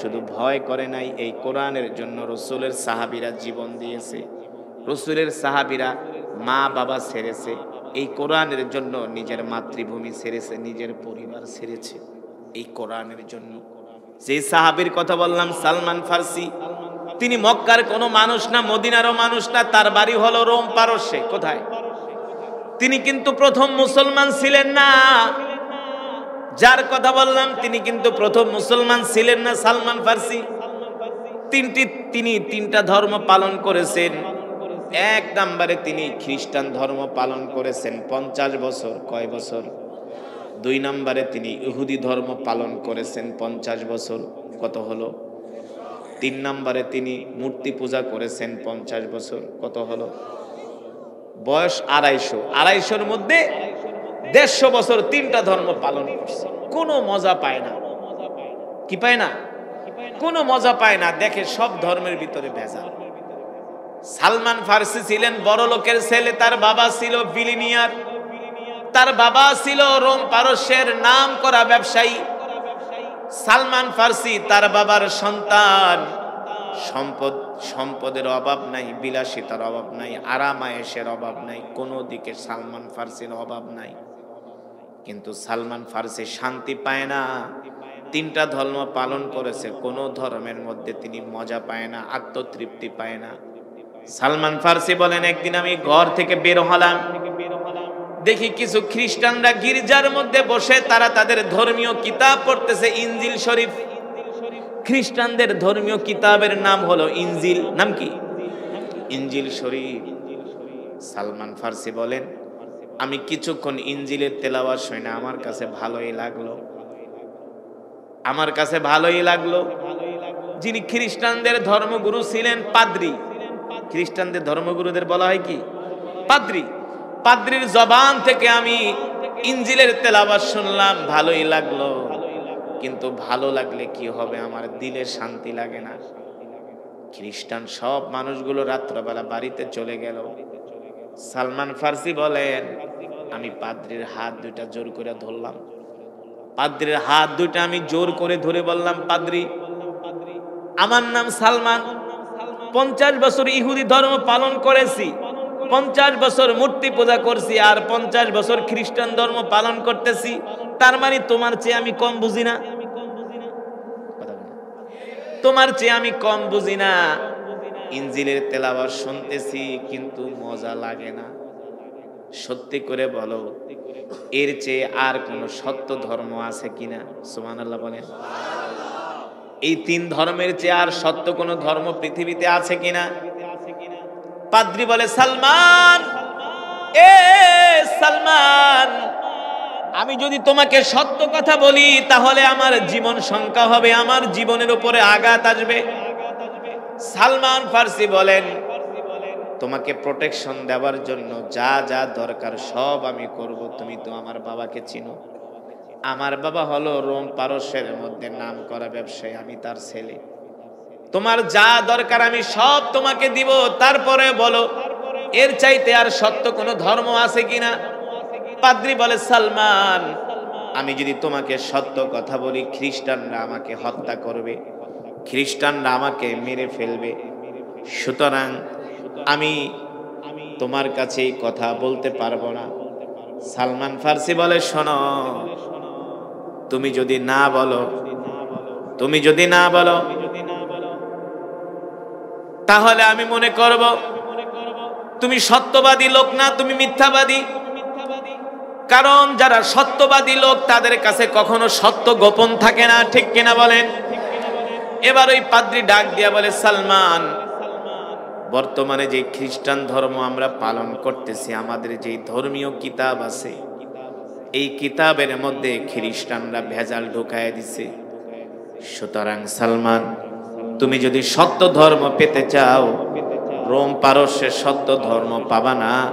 শুধু ভয় করে নাই, এই কোরআনের জন্য রাসূলের সাহাবীরা জীবন দিয়েছে। রাসূলের সাহাবীরা মা বাবা ছেড়েছে, এই কোরআনের জন্য নিজের মাতৃভূমি ছেড়েছে, নিজের পরিবার ছেড়েছে এই কোরআনের জন্য। যে সাহাবীর কথা বললাম সালমান ফার্সি, তিনি মক্কার কোনো মানুষ না, মদিনারও মানুষ না, তার বাড়ি হলো রোম পারস্যে। কোথায়? তিনি কিন্তু প্রথম মুসলমান ছিলেন না। যার কথা বললাম তিনি কিন্তু প্রথম মুসলমান ছিলেন না। সালমান ফার্সি তিনি 3টা ধর্ম পালন করেছেন। 1 নম্বরে তিনি খ্রিস্টান ধর্ম পালন করেছেন 50 বছর। কয় বছর? 2 নম্বরে তিনি ইহুদি ধর্ম পালন করেছেন 50 বছর। কত হলো? 3 নম্বরে তিনি মূর্তি পূজা করেছেন 50 বছর। কত হলো? বয়স 250-250-র মধ্যে 150 বছর 3টা ধর্ম পালন করছে। কোনো মজা পায় না। কি পায় না? কোনো মজা পায় না। দেখে সব ধর্মের ভিতরে ভেজাল। সালমান ফার্সি ছিলেন বড় লোকের ছেলে, তার বাবা ছিল বিলিনিয়ার, তার বাবা ছিল রোম পারস্যের নাম করা ব্যবসায়ী। সালমান ফার্সি তার বাবার সন্তান। সম্পদের অভাব নাই, বিলাসিতার অভাব নাই, আরামায়েশের অভাব নাই, কোনো দিকে সালমান ফার্সির অভাব নাই। কিন্তু সালমান ফার্সি শান্তি পায় না। 3টা ধর্ম পালন করেছে, কোনো ধর্মের মধ্যে তিনি মজা পায় না, আত্মতৃপ্তি পায় না। সালমান ফার্সি বলেন, একদিন আমি ঘর থেকে বের হলাম, দেখি কিছু খ্রিস্টানরা গির্জার মধ্যে বসে তারা তাদের ধর্মীয় কিতাব পড়তেছে, ইনজিল শরীফ। খ্রিস্টানদের ধর্মীয় কিতাবের নাম হলো ইনজিল। নাম কি? ইনজিল শরীফ। সালমান ফার্সি বলেন, আমি কিছুক্ষণ ইনজিলের তেলাওয়াত শুনে আমার কাছে ভালোই লাগলো। আমার কাছে ভালোই লাগলো। যিনি খ্রিস্টানদের ধর্মগুরু ছিলেন পাদ্রী। খ্রিস্টানদের ধর্মগুরুদের বলা হয় কি? পাদ্রী। পাদ্রীর জবান থেকে আমি ইনজিলের তেলাওয়াত শুনলাম, ভালোই লাগলো। কিন্তু ভালো লাগলে কি হবে, আমার দিলে শান্তি লাগে না। খ্রিস্টান সব মানুষগুলো রাত্রবেলা বাড়িতে চলে গেল। সালমান ফার্সি বলেন, আমি পাদ্রীর হাত 2টা জোর করে ধরলাম। পাদ্রীর হাত 2টা আমি জোর করে ধরে বললাম, পাদ্রী, আমার নাম সালমান, 50 বছর ইহুদি ধর্ম পালন করেছি, 50 বছর মূর্তি পূজা করছি, আর 50 বছর খ্রিস্টান ধর্ম পালন করতেছি। তার মানে তোমার চেয়ে আমি কম বুঝি না? তোমার চেয়ে আমি কম বুঝি না। ইনজিলের তেলাওয়াত শুনতেছি কিন্তু মজা লাগে না। সত্যি করে বলো, এর চেয়ে আর কোন সত্য ধর্ম আছে কিনা? সুবহানাল্লাহ বলেন। এই 3 ধর্মের চেয়ে আর সত্য কোন ধর্ম পৃথিবীতে আছে কিনা? পাদ্রী বলে, সালমান, এ সালমান, আমি যদি তোমাকে সত্য কথা বলি তাহলে আমার জীবন সংখ্যা হবে, আমার জীবনের উপরে আঘাত আসবে। সালমান ফার্সি বলেন, তোমাকে প্রোটেকশন দেওয়ার জন্য যা যা দরকার সব আমি করব। তুমি তো আমার বাবাকে চিনো, আমার বাবা হলো রোম পারস্যের মধ্যে নাম করা ব্যবসায়ী, আমি তার ছেলে। তোমার যা দরকার আমি সব তোমাকে দিব। তারপরে বলো, এর চাইতে আর সত্য কোনো ধর্ম আছে কিনা? পাদ্রী বলে, সালমান, আমি যদি তোমাকে সত্য কথা বলি, খ্রিস্টানরা আমাকে হত্যা করবে, খ্রিস্টানরা আমাকে মেরে ফেলবে। সুতরাং আমি তোমার কাছে এই কথা বলতে পারবো না। সালমান ফার্সি বলে, শোনো, তুমি যদি না বলো, তাহলে আমি মনে করব তুমি সত্যবাদী লোক না, তুমি মিথ্যাবাদী। কারণ যারা সত্যবাদী লোক তাদের কাছে কখনো সত্য গোপন থাকে না, ঠিক কিনা বলেন? এবার ওই পাদ্রী ডাক দিয়া বলে, সালমান, বর্তমানে যে খ্রিস্টান ধর্ম আমরা পালন করতেছি, আমাদের যে ধর্মীয় কিতাব আছে, এই কিতাবের মধ্যে খ্রিস্টানরা ভেজাল ঢুকায় দিছে। সুতরাং সালমান, তুমি যদি সত্য ধর্ম পেতে চাও, রোম পারস্যের সত্য ধর্ম পাবা না।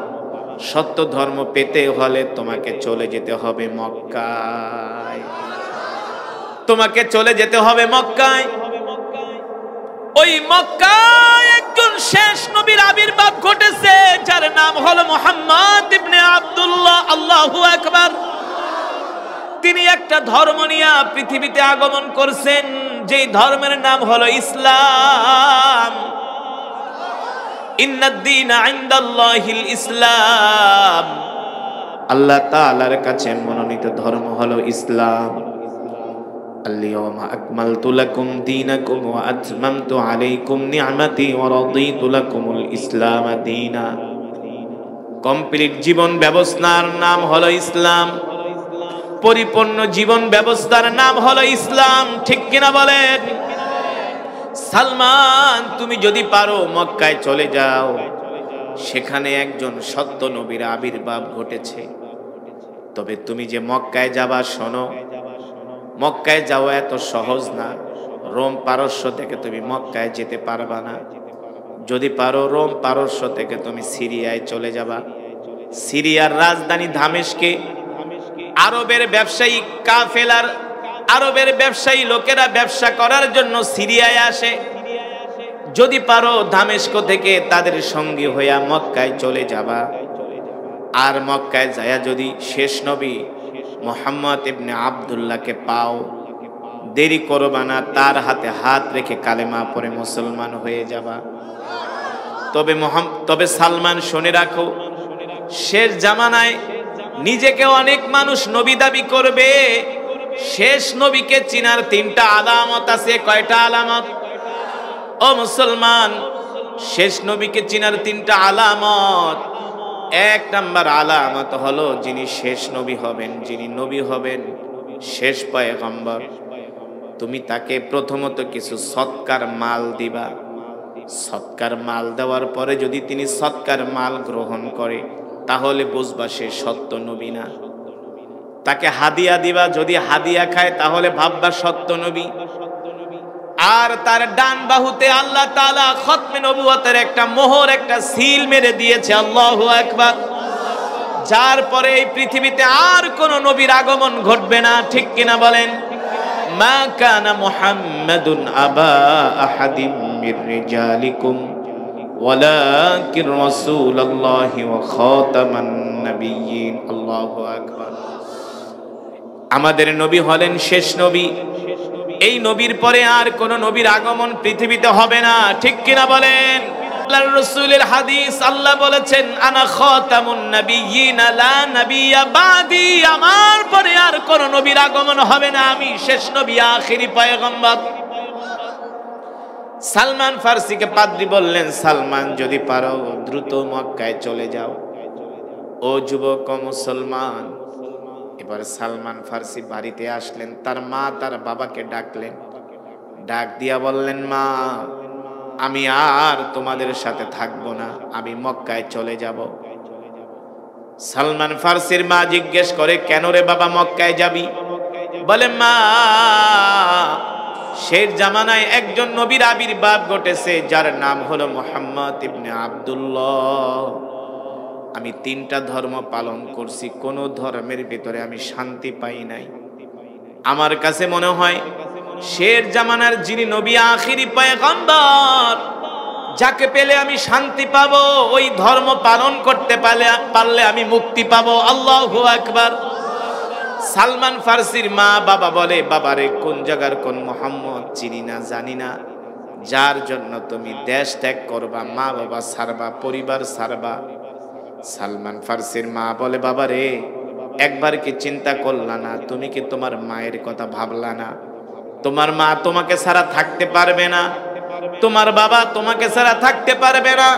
সত্য ধর্ম পেতে হলে তোমাকে চলে যেতে হবে মক্কায়, তোমাকে চলে যেতে হবে মক্কায়। ওই মক্কায় একজন শেষ নবীর আবির্ভাব ঘটেছে, যার নাম হলো মুহাম্মদ ইবনে আব্দুল্লাহ। আল্লাহু আকবার। তিনি একটা ধর্ম নিয়ে পৃথিবীতে আগমন করছেন, যেই ধর্মের নাম হলো ইসলাম। ইন্নাদ-দীনা ইনদাল্লাহিল ইসলাম। আল্লাহ তাআলার কাছে মনোনীত ধর্ম হলো ইসলাম। আল-ইয়াওমা আকমালতু লাকুম দীনাকুম ওয়া আতমামতু আলাইকুম নি'মাতি ওয়া রাদিতু লাকুমুল ইসলাম দীনা। কমপ্লিট জীবন ব্যবস্থার নাম হলো ইসলাম, পরিপূর্ণ জীবন ব্যবস্থার নাম হলো ইসলাম, ঠিক কিনা বলেন? সালমান, তুমি যদি পারো মক্কায় চলে যাও, সেখানে একজন সত্য নবীর আবির্ভাব ঘটেছে। তবে তুমি যে মক্কায় যাবা, শোনো, মক্কায় যাওয়া এত সহজ না। রোম পারস্য থেকে তুমি মক্কায় যেতে পারবা না। যদি পারো, রোম পারস্য থেকে তুমি সিরিয়ায় চলে যাবা। সিরিয়ার রাজধানী দামেস্কে আরবের ব্যবসায়ী কাফেলার, আরবের ব্যবসায়ী লোকেরা ব্যবসা করার জন্য সিরিয়ায় আসে। যদি পারো দামেস্ক থেকে তাদের সঙ্গী হইয়া মক্কায় চলে যাবা। আর মক্কায় যায়া যদি শেষ নবী মুহাম্মদ ইবনে আব্দুল্লাহকে পাও, দেরি করবা না, তার হাতে হাত রেখে কালেমা পড়ে মুসলমান হয়ে যাবা। তবে সালমান, শুনে রাখো, শেষ জামানায় নিজেকে অনেক মানুষ নবী দাবি করবে। শেষ নবীকে চিনার তিনটা আলামত আছে। কয়টা আলামত? ও মুসলমান, শেষ নবীকে চিনার তিনটা আলামত। এক নাম্বার আলামত হলো, যিনি শেষ নবী হবেন, যিনি নবী হবেন, শেষ পয়গম্বর, তুমি তাকে প্রথমত কিছু সৎকার মাল দিবা। সৎকার মাল দেওয়ার পরে যদি তিনি সৎকার মাল গ্রহণ করে, তাহলে বুঝবা সে সত্য নবী না। তাকে হাদিয়া দিবা, যদি হাদিয়া খায় তাহলে ভাববা সত্য নবী। আর তার ডান বাহুতে আল্লাহ তাআলা খতমে নবুয়তের একটা মোহর, একটা সিল মেরে দিয়েছে। আল্লাহু আকবার। যার পরে এই পৃথিবীতে আর কোন নবীর আগমন ঘটবে না, ঠিক কিনা বলেন? মা কানা মুহাম্মাদুন আবা আহাদিম মির রিজালিকুম ওয়ালাকিন রাসূলুল্লাহি ওয়া খাতামান নাবিয়্যিন। আল্লাহু আকবার। আমাদের নবী হলেন শেষ নবী। এই নবীর পরে আর কোন নবীর আগমন পৃথিবীতে হবে না, ঠিক কিনা বলেন? আল্লাহর রাসূলের হাদিস, আল্লাহ বলেছেন, আনা খাতামুন নাবিয়্যিন লা নাবিয়্যা বাদি। আমার পরে আর কোন নবীর আগমন হবে না, আমি শেষ নবী, আখেরি পয়গম্বর। সালমান ফার্সিকে পাদ্রী বললেন, সালমান, যদি পারো দ্রুত মক্কায় চলে যাও। ও যুবক মুসলমান। এবার সালমান ফার্সি বাড়িতে আসলেন, তার মা তার বাবাকে ডাকলেন। ডাক দিয়া বললেন, মা, আমি আর তোমাদের সাথে থাকবো না, আমি মক্কায় চলে যাব। সালমান ফার্সির মা জিজ্ঞেস করে, কেন রে বাবা মক্কায় যাবি? বলে, মা, শেষ জামানায় একজন নবীর আবির্ভাব ঘটেছে, যার নাম হলো মুহাম্মদ ইবনে আব্দুল্লাহ। আমি তিনটা ধর্ম পালন করছি, কোন ধর্মের ভিতরে আমি শান্তি পাই নাই। আমার কাছে মনে হয় শেষ জামানার যিনি নবী, আখেরি পয়গম্বর, যাকে পেলে আমি শান্তি পাবো, ওই ধর্ম পালন করতে পারলে আমি মুক্তি পাবো। আল্লাহু আকবার। সালমান ফার্সির মা বাবা বলে, বাবারে কোন জায়গার কোন মোহাম্মদ চিনি না জানি না, যার জন্য তুমি দেশ ত্যাগ করবা, মা বাবা ছাড়বা, পরিবার ছাড়বা। সালমান ফার্সির মা বলে, বাবারে একবার কি চিন্তা করলা না? তুমি কি তোমার মায়ের কথা ভাবলা না? তোমার মা তোমাকে ছাড়া থাকতে পারবে না, তোমার বাবা তোমাকে ছাড়া থাকতে পারবে না।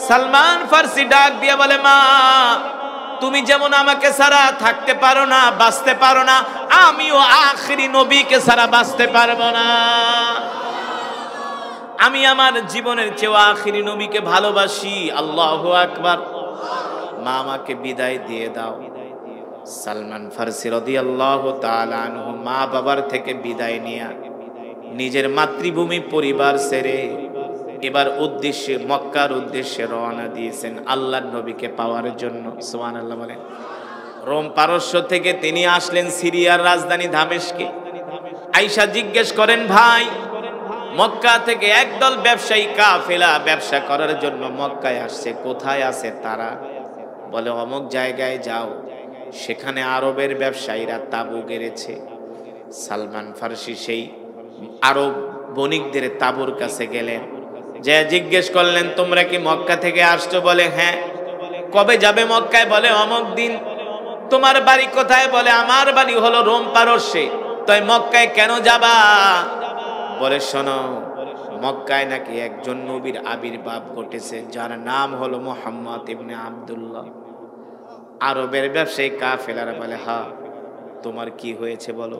সালমান ফার্সি ডাক দিয়ে বলে, মা তুমি যেমন আমাকে ছাড়া থাকতে পারো না, বাঁচতে পারো না, আমিও আখিরি নবীকে ছাড়া বাঁচতে পারবো না। আমি আমার জীবনের চেয়ে আখিরি নবীকে ভালোবাসি। আল্লাহু আকবার। মা আমাকে বিদায় দিয়ে দাও। সালমান ফার্সি রাদিয়াল্লাহু তাআলা আনহু মা বাবার থেকে বিদায় নিয়ে নিজের মাতৃভূমি পরিবার ছেড়ে এবার উদ্দেশ্যে মক্কার উদ্দেশ্যে রওনা দিয়েছেন আল্লাহর নবীকে পাওয়ার জন্য। সুবহানাল্লাহ বলেন। রোম পারস্য থেকে তিনি আসলেন সিরিয়ার রাজধানী দামেস্কে। আয়েশা জিজ্ঞেস করেন, ভাই মক্কা থেকে একদল ব্যবসায়ী কাফেলা ব্যবসা করার জন্য মক্কায় আসছে, কোথায় আছে তারা? বলে, অমুক জায়গায় যাও, সেখানে আরবের ব্যবসায়ীরা তাঁবু গেড়েছে। সালমান ফার্সি সেই আরব বণিকদের তাঁবুর কাছে গেলেন, যে জিজ্ঞেস করলেন, তোমরা কি মক্কা থেকে আসছো? বলে, হ্যাঁ। কবে যাবে মক্কায়? বলে, অমুক দিন। তোমার বাড়ি কোথায়? বলে, আমার বাড়ি হলো রোম পারস্যে। তাই মক্কায় কেন যাবা? বলে, শোনো, মক্কায় নাকি একজন নবীর আবির্ভাব ঘটেছে, যার নাম হলো মুহাম্মদ ইবনে আব্দুল্লাহ। আরবের ব্যবসায়ী কাফেলারা বলে, হ্যাঁ, তোমার কি হয়েছে বলো?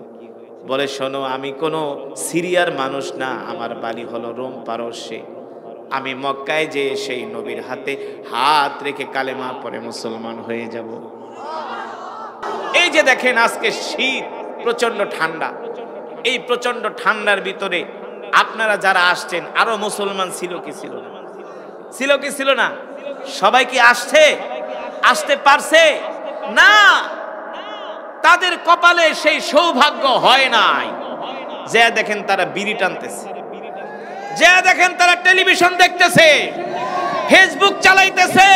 বলে, শোনো, আমি কোনো সিরিয়ার মানুষ না, আমার বাড়ি হলো রোম পারস্যে। আমি মক্কায় যে সেই নবীর হাতে হাত রেখে কালেমা পড়ে মুসলমান হয়ে যাব। এই যে দেখেন, আজকে শীত, প্রচন্ড ঠান্ডা, এই প্রচন্ড ঠান্ডার ভিতরে আপনারা যারা আসছেন, আরো মুসলমান ছিল কি ছিল না? ছিল কি ছিল না? সবাই কি আসতে পারছে না? তাদের কপালে সেই সৌভাগ্য হয় নাই। যে দেখেন তারা বিড়ি টানতেছে, যে দেখেন তারা টেলিভিশন দেখতেছে, ফেসবুক চালাইতেছে,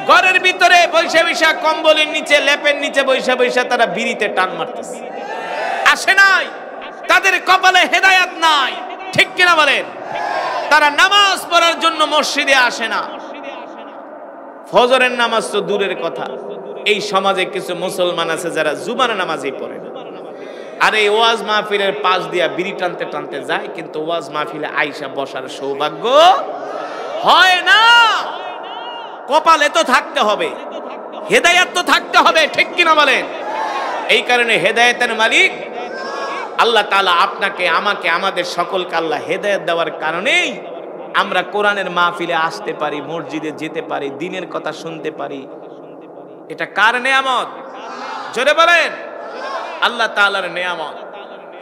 ঘরের ভিতরে বৈশা বৈশা কম্বলের নিচে লেপের নিচে বৈশা বৈশা তারা বিড়িতে টান মারতেছে। আসে নাই, তাদের কপালে হেদায়াত নাই। ঠিক কিনা বলেন? তারা নামাজ পড়ার জন্য মসজিদে আসে না। ফজরের নামাজ তো দূরের কথা, এই সমাজে কিছু মুসলমান আছে যারা জুমার নামাজই পড়ে না। আর এই ওয়াজ মাহফিলের পাশ দিয়া বিড়ি টানতে টানতে যায়, কিন্তু ওয়াজ মাহফিলে আইসা বসার সৌভাগ্য হয় না। কপালে তো থাকতে হবে, হেদায়াত তো থাকতে হবে। ঠিক কিনা বলেন? এই কারণে হেদায়েতের মালিক আল্লাহ তাআলা আপনাকে, আমাকে, আমাদের সকলকে আল্লাহ হেদায়েত দেওয়ার কারণেই আমরা কোরআনের মাহফিলে আসতে পারি, মসজিদে যেতে পারি, দ্বীনের কথা শুনতে পারি। এটা কার নেয়ামত? জোরে বলেন। আল্লাহ তাআলার নেয়ামত।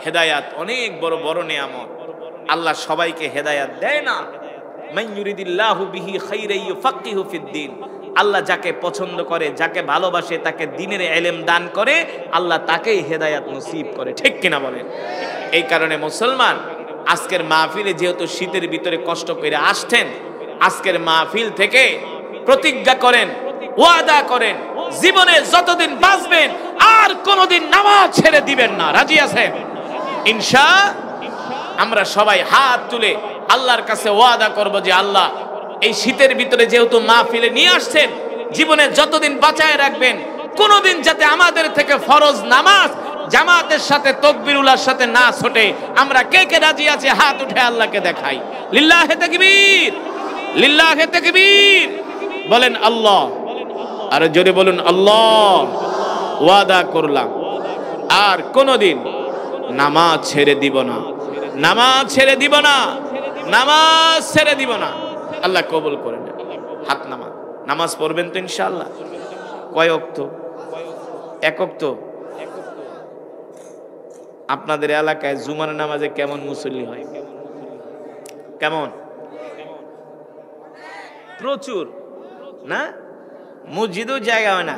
হেদায়াত অনেক বড় বড় নেয়ামত। আল্লাহ সবাইকে হেদায়াত দেয় না। মান ইউরিদিল্লাহু বিহি খাইরান ইউফাক্কিহু ফিদ্দীন। আল্লাহ যাকে পছন্দ করে, যাকে ভালোবাসে, তাকে দ্বীনের ইলম দান করে, আল্লাহ তাকেই হেদায়াত নসিব করে। ঠিক কিনা বলেন? এই কারণে মুসলমান, আজকের মাহফিলে যেহেতু শীতের ভিতরে কষ্ট করে আসছেন, আজকের মাহফিল থেকে প্রতিজ্ঞা করেন, ওয়াদা করেন, জীবনে যতদিন বাঁচবেন আর কোনোদিন নামাজ ছেড়ে দিবেন না। রাজি আছেন? ইনশাআল্লাহ। আমরা সবাই হাত তুলে আল্লাহর কাছে ওয়াদা করব যে, আল্লাহ এই শীতের ভিতরে যেহেতু মাহফিলে নিয়ে আসছেন, জীবনে যতদিন বাঁচায় রাখবেন, কোনোদিন যাতে আমাদের থেকে ফরজ নামাজ জামাতের সাথে তাকবীরুল্লাহর সাথে না ছোটে। আমরা কে কে রাজি আছে? হাত উঠে আল্লাহকে দেখাই। লিল্লাহে তাকবীর, লিল্লাহে তাকবীর। বলেন আল্লাহ। আর জোরে বলুন আল্লাহ। ওয়াদা করলাম আর কোনোদিন নামাজ ছেড়ে দিব না, নামাজ ছেড়ে দিব না, নামাজ ছেড়ে দিব না। আল্লাহ কবুল করে নেন। হাত নামা। নামাজ পড়বেন তো ইনশাআল্লাহ? কয় ওয়াক্ত? এক ওয়াক্ত। আপনাদের এলাকায় জুমার নামাজে কেমন মুসল্লি হয়? কেমন? প্রচুর না? মসজিদেও জায়গা হয় না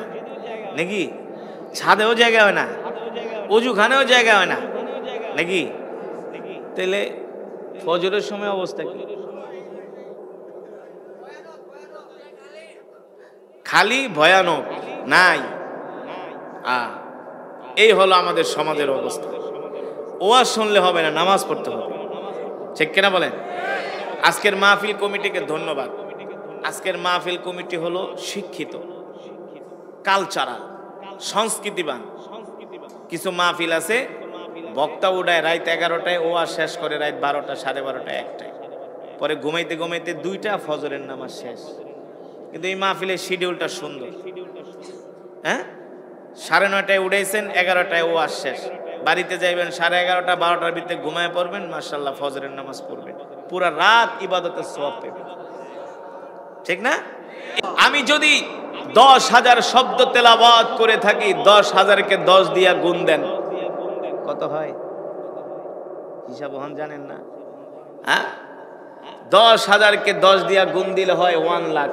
নাকি? ছাদেও জায়গা হয় না, অজুখানেও জায়গা হয় না নাকি? তাহলে ফজরের সময় অবস্থা কি? খালি ভয়ানক নাই। এই হলো আমাদের সমাজের অবস্থা। ওয়াজ শুনলে হবে না, নামাজ পড়তে হবে, ঠিক কিনা বলেন? আজকের মাহফিল কমিটিকে ধন্যবাদ। আজকের মাহফিল কমিটি হলো শিক্ষিত, কালচারাল, সংস্কৃতিবান। কিছু মাহফিল আছে বক্তা উঠায় রাত 11টায়, ওয়াজ শেষ করে রাত 12টা, 12:30, 1টায়, পরে ঘুমাইতে ঘুমাইতে 2টা ফজরের নামাজ শেষ। কিন্তু এই মাহফিলের শিডিউলটা সুন্দর। হ্যাঁ, 9:30টায় উঠেছেন, 11টায় ওয়াজ শেষ, বাড়িতে যাইবেন 11:30, 12টার ভিতরে ঘুমায় পড়বেন, মাশাআল্লাহ ফজরের নামাজ পড়বেন, পুরা রাত ইবাদতের সওয়াব পাবেন, ঠিক না? আমি যদি 10,000 শব্দ তেলাওয়াত করে থাকি, 10,000কে 10 দিয়া গুণ দেন, কত হয়? হিসাব হন জানেন না? হ্যাঁ, 10,000কে 10 দিয়া গুণ দিলে হয় 1 লাখ।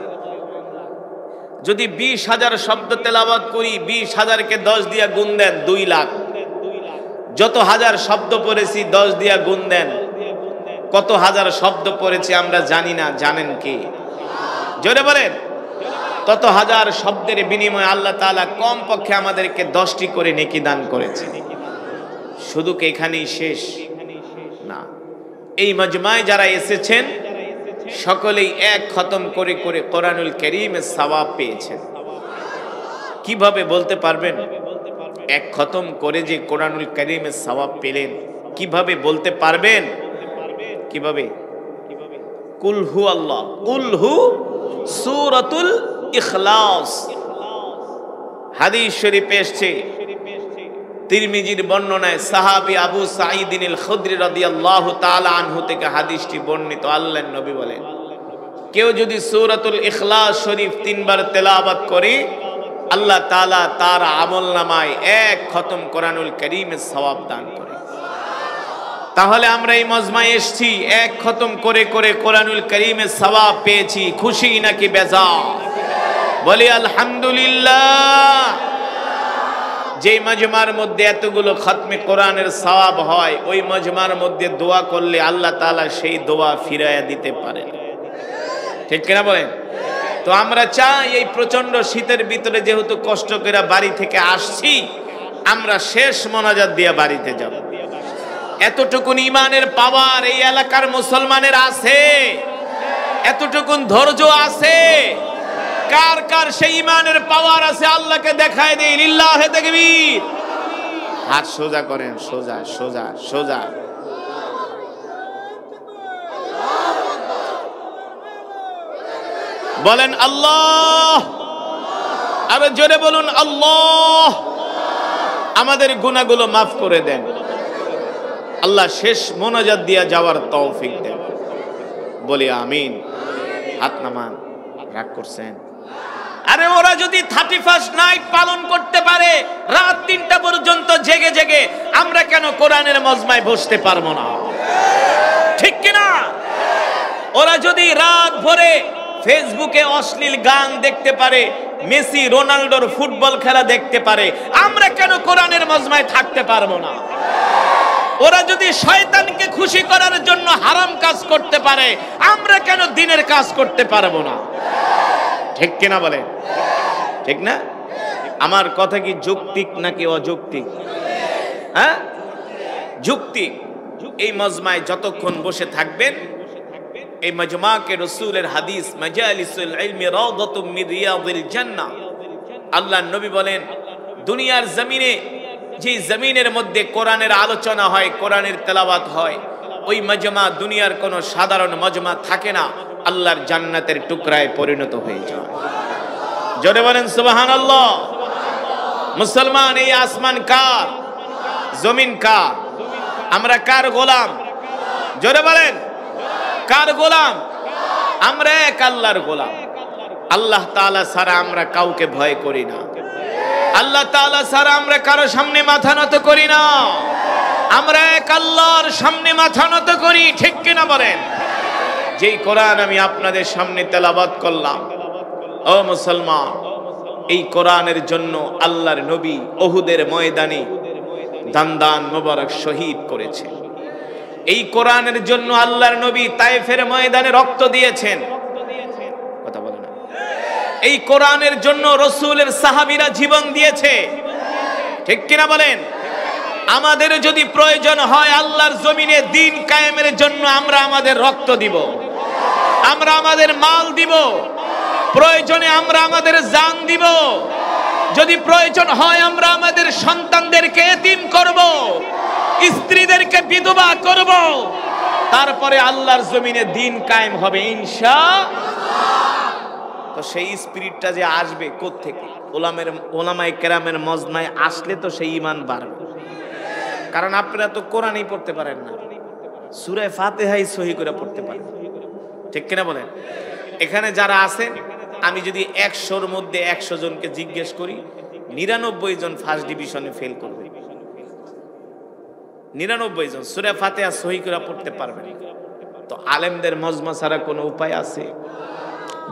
যদি 20,000 শব্দ তেলাওয়াত করি, 20,000কে 10 দিয়া গুণ দেন 2 লাখ। যত হাজার শব্দ পড়েছি 10 দিয়া গুণ দেন, কত হাজার শব্দ পড়েছি আমরা জানি না, জানেন কি? জোরে বলেন। তত হাজার শব্দের বিনিময়ে আল্লাহ তাআলা কম পক্ষে আমাদেরকে 10টি করে নেকি দান করেছে। শুধু কি এখানেই শেষ না, এই মজমায় যারা এসেছেন সকলেই এক খতম করে করে কোরআনুল কারীমের সওয়াব পেয়েছেন। কিভাবে বলতে পারবেন? এক খতম করে যে কোরআনুল কারীমের সওয়াব পেলেন, কিভাবে বলতে পারবেন? কিভাবে? কুল হু আল্লাহ, কুল হু সূরাতুল ইখলাস। হাদিস শরীফে এসেছে, তিরমিজির বর্ণনায় সাহাবী আবু সাঈদ আল খুদরি রাদিয়াল্লাহু তাআলা আনহু থেকে হাদিসটি বর্ণিত। আল্লাহর নবী বলেন, কেউ যদি সূরাতুল ইখলাস শরীফ 3 বার তেলাওয়াত করে, আল্লাহ তাআলা তার আমলনামায় এক খতম কোরআনুল কারীমের সওয়াব দান করে। তাহলে আমরা এই মজমায় এসেছি, এক খতম করে করে কোরআনুল কারীমের সওয়াব পেয়েছি, খুশি নাকি বেজার? বলি আলহামদুলিল্লাহ। যে মজমার মধ্যে এতগুলো খতমে কোরআনের সওয়াব হয়, ওই মজমার মধ্যে দোয়া করলে আল্লাহ তাআলা সেই দোয়া ফিরাইয়া দিতে পারে, ঠিক কিনা বলেন? তো আমরা চাই এই প্রচন্ড শীতের ভিতরে যেহেতু কষ্ট করে বাড়ি থেকে আসছি, আমরা শেষ মোনাজাত দিয়ে বাড়িতে যাব। এতটুকুন ইমানের পাওয়ার এই এলাকার মুসলমানের আছে, এতটুকুন ধৈর্য আছে। কার কার সেই ইমানের পাওয়ার আছে আল্লাহকে দেখায় দেই। লিল্লাহে তাকবীর। হাত সোজা করেন, সোজা সোজা সোজা। বলেন আল্লাহ, আরো জোরে বলুন আল্লাহ। আমাদের গুনাহগুলো মাফ করে দেন আল্লাহ, শেষ মোনাজাত দিয়া যাওয়ার তৌফিক দেন। বলি আমিন। হাত নামান। রাগ করছেন? আরে ওরা যদি 31st নাইট পালন করতে পারে রাত 3টা পর্যন্ত জেগে জেগে, আমরা কেন কোরআনের মজমায় বসতে পারবো না? ঠিক কিনা? ওরা যদি রাত ভরে ফেসবুকে অশ্লীল গান দেখতে পারে, মেসি রোনাল্ডোর ফুটবল খেলা দেখতে পারে, আমরা কেন কোরআনের মজমায় থাকতে পারবো না? ওরা যদি শয়তানকে খুশি করার জন্য হারাম কাজ করতে পারে, আমরা কেন দিনের কাজ করতে পারবো না? ঠিক কিনা বলে? ঠিক না? আমার কথা কি যৌক্তিক নাকি অযৌক্তিক? হ্যাঁ, যুক্তি। এই মজমায় যতক্ষণ বসে থাকবেন, এই মজমাকে রাসূলের হাদিস মাজালিসুল ইলমি রাওদাতুম মিন রিয়াদিল জান্নাহ। আল্লাহর নবী বলেন, দুনিয়ার জমিনে যে জমিনের মধ্যে কোরআনের আলোচনা হয়, কোরআনের তেলাওয়াত হয়, ওই মজমা দুনিয়ার কোনো সাধারণ মজমা থাকে না, আল্লাহর জান্নাতের টুকরায় পরিণত হয়ে যায়। জোরে বলেন সুবহানাল্লাহ। মুসলমান, এই আসমান কার? জমিন কার? আমরা কার গোলাম? জোরে বলেন, কার গোলাম? আমরা এক আল্লাহর গোলাম। আল্লাহ তাআলা ছাড়া আমরা কাউকে ভয় করি না। আল্লাহ তাআলা ছাড়া আমরা কারো সামনে মাথা নত করি না। আমরা এক আল্লাহর সামনে মাথা নত করি, ঠিক কিনা বলেন? যেই কোরআন আমি আপনাদের সামনে তেলাওয়াত করলাম, ও মুসলমান, এই কোরআনের জন্য আল্লাহর নবী উহুদের ময়দানে দান মোবারক শহীদ করেছেন। এই কোরআনের জন্য আল্লাহর নবী তায়েফের ময়দানে রক্ত দিয়েছেন। কথা বলে না? এই কোরআনের জন্য রাসূলের সাহাবীরা জীবন দিয়েছে। ঠিক কিনা বলেন? আমাদের যদি প্রয়োজন হয় আল্লাহর জমিনে দ্বীন কায়েমের জন্য, আমরা আমাদের রক্ত দিব, আমরা আমাদের মাল দিব, প্রয়োজনে আমরা আমাদের জান দিব, যদি প্রয়োজন হয় আমরা আমাদের সন্তানদেরকে এতিম করব, স্ত্রীদেরকে বিধবা করব, তারপরে আল্লাহর জমিনে দ্বীন কায়েম হবে ইনশাআল্লাহ। তো সেই স্পিরিটটা যে আসবে কোত্থেকে? ওলামায়ে কেরামের মজমায় আসলে তো সেই ঈমান বাড়বে। কারণ আপনারা তো কোরআনই পড়তে পারেন না, সূরা ফাতিহাই সহি করে পড়তে পারেন, ঠিক কিনা বলেন? এখানে যারা আছেন, আমি যদি 100-র মধ্যে 100 জনকে জিজ্ঞেস করি, 99 জন ফার্স্ট ডিভিশনে ফেল করবে। 99 জন সূরা ফাতিহা সহি করে পড়তে পারবে না। তো আলেমদের মজমা ছাড়া কোনো উপায় আছে?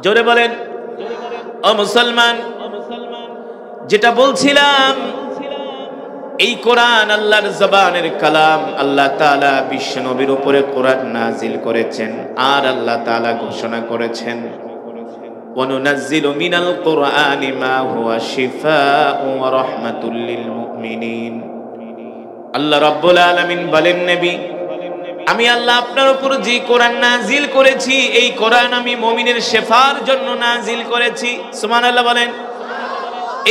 জোরে বলেন। ও মুসলমান, যেটা বলছিলাম, এই কোরআন আল্লাহর জবানের কালাম। আল্লাহ তাআলা বিশ্ব নবীর উপরে কোরআন নাজিল করেছেন, আর আল্লাহ তাআলা ঘোষণা করেছেন, ওয়ানুনাজ্জিলু মিনাল কুরআনি মা হুয়া শিফাউ ওয়া রাহমাতুল লিল মুমিনিন। আল্লাহ রাব্বুল আলামিন বলেন, নবী, আমি আল্লাহ আপনার উপর যে কোরআন নাজিল করেছি, এই কোরআন আমি মুমিনের শেফার জন্য নাজিল করেছি। সুবহানাল্লাহ বলেন।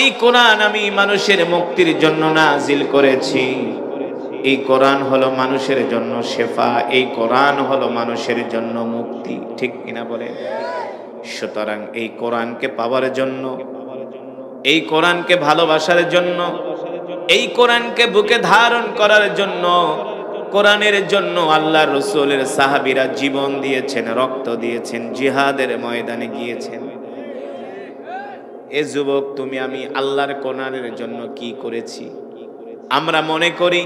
এই কোরআন আমি মানুষের মুক্তির জন্য নাজিল করেছি। এই কোরআন হলো মানুষের জন্য শেফা, এই কোরআন হলো মানুষের জন্য মুক্তি, ঠিক কিনা বলেন? সুতরাং এই কোরআনকে পাওয়ার জন্য, এই কোরআনকে ভালোবাসার জন্য, এই কোরআনকে বুকে ধারণ করার জন্য, কোরআনের জন্য আল্লাহর রাসূলের সাহাবীরা জীবন দিয়েছেন, রক্ত দিয়েছেন, জিহাদের ময়দানে গিয়েছেন। এ যুবক, তুমি আমি আল্লাহর কোরআনের জন্য কি করেছি? আমরা মনে করি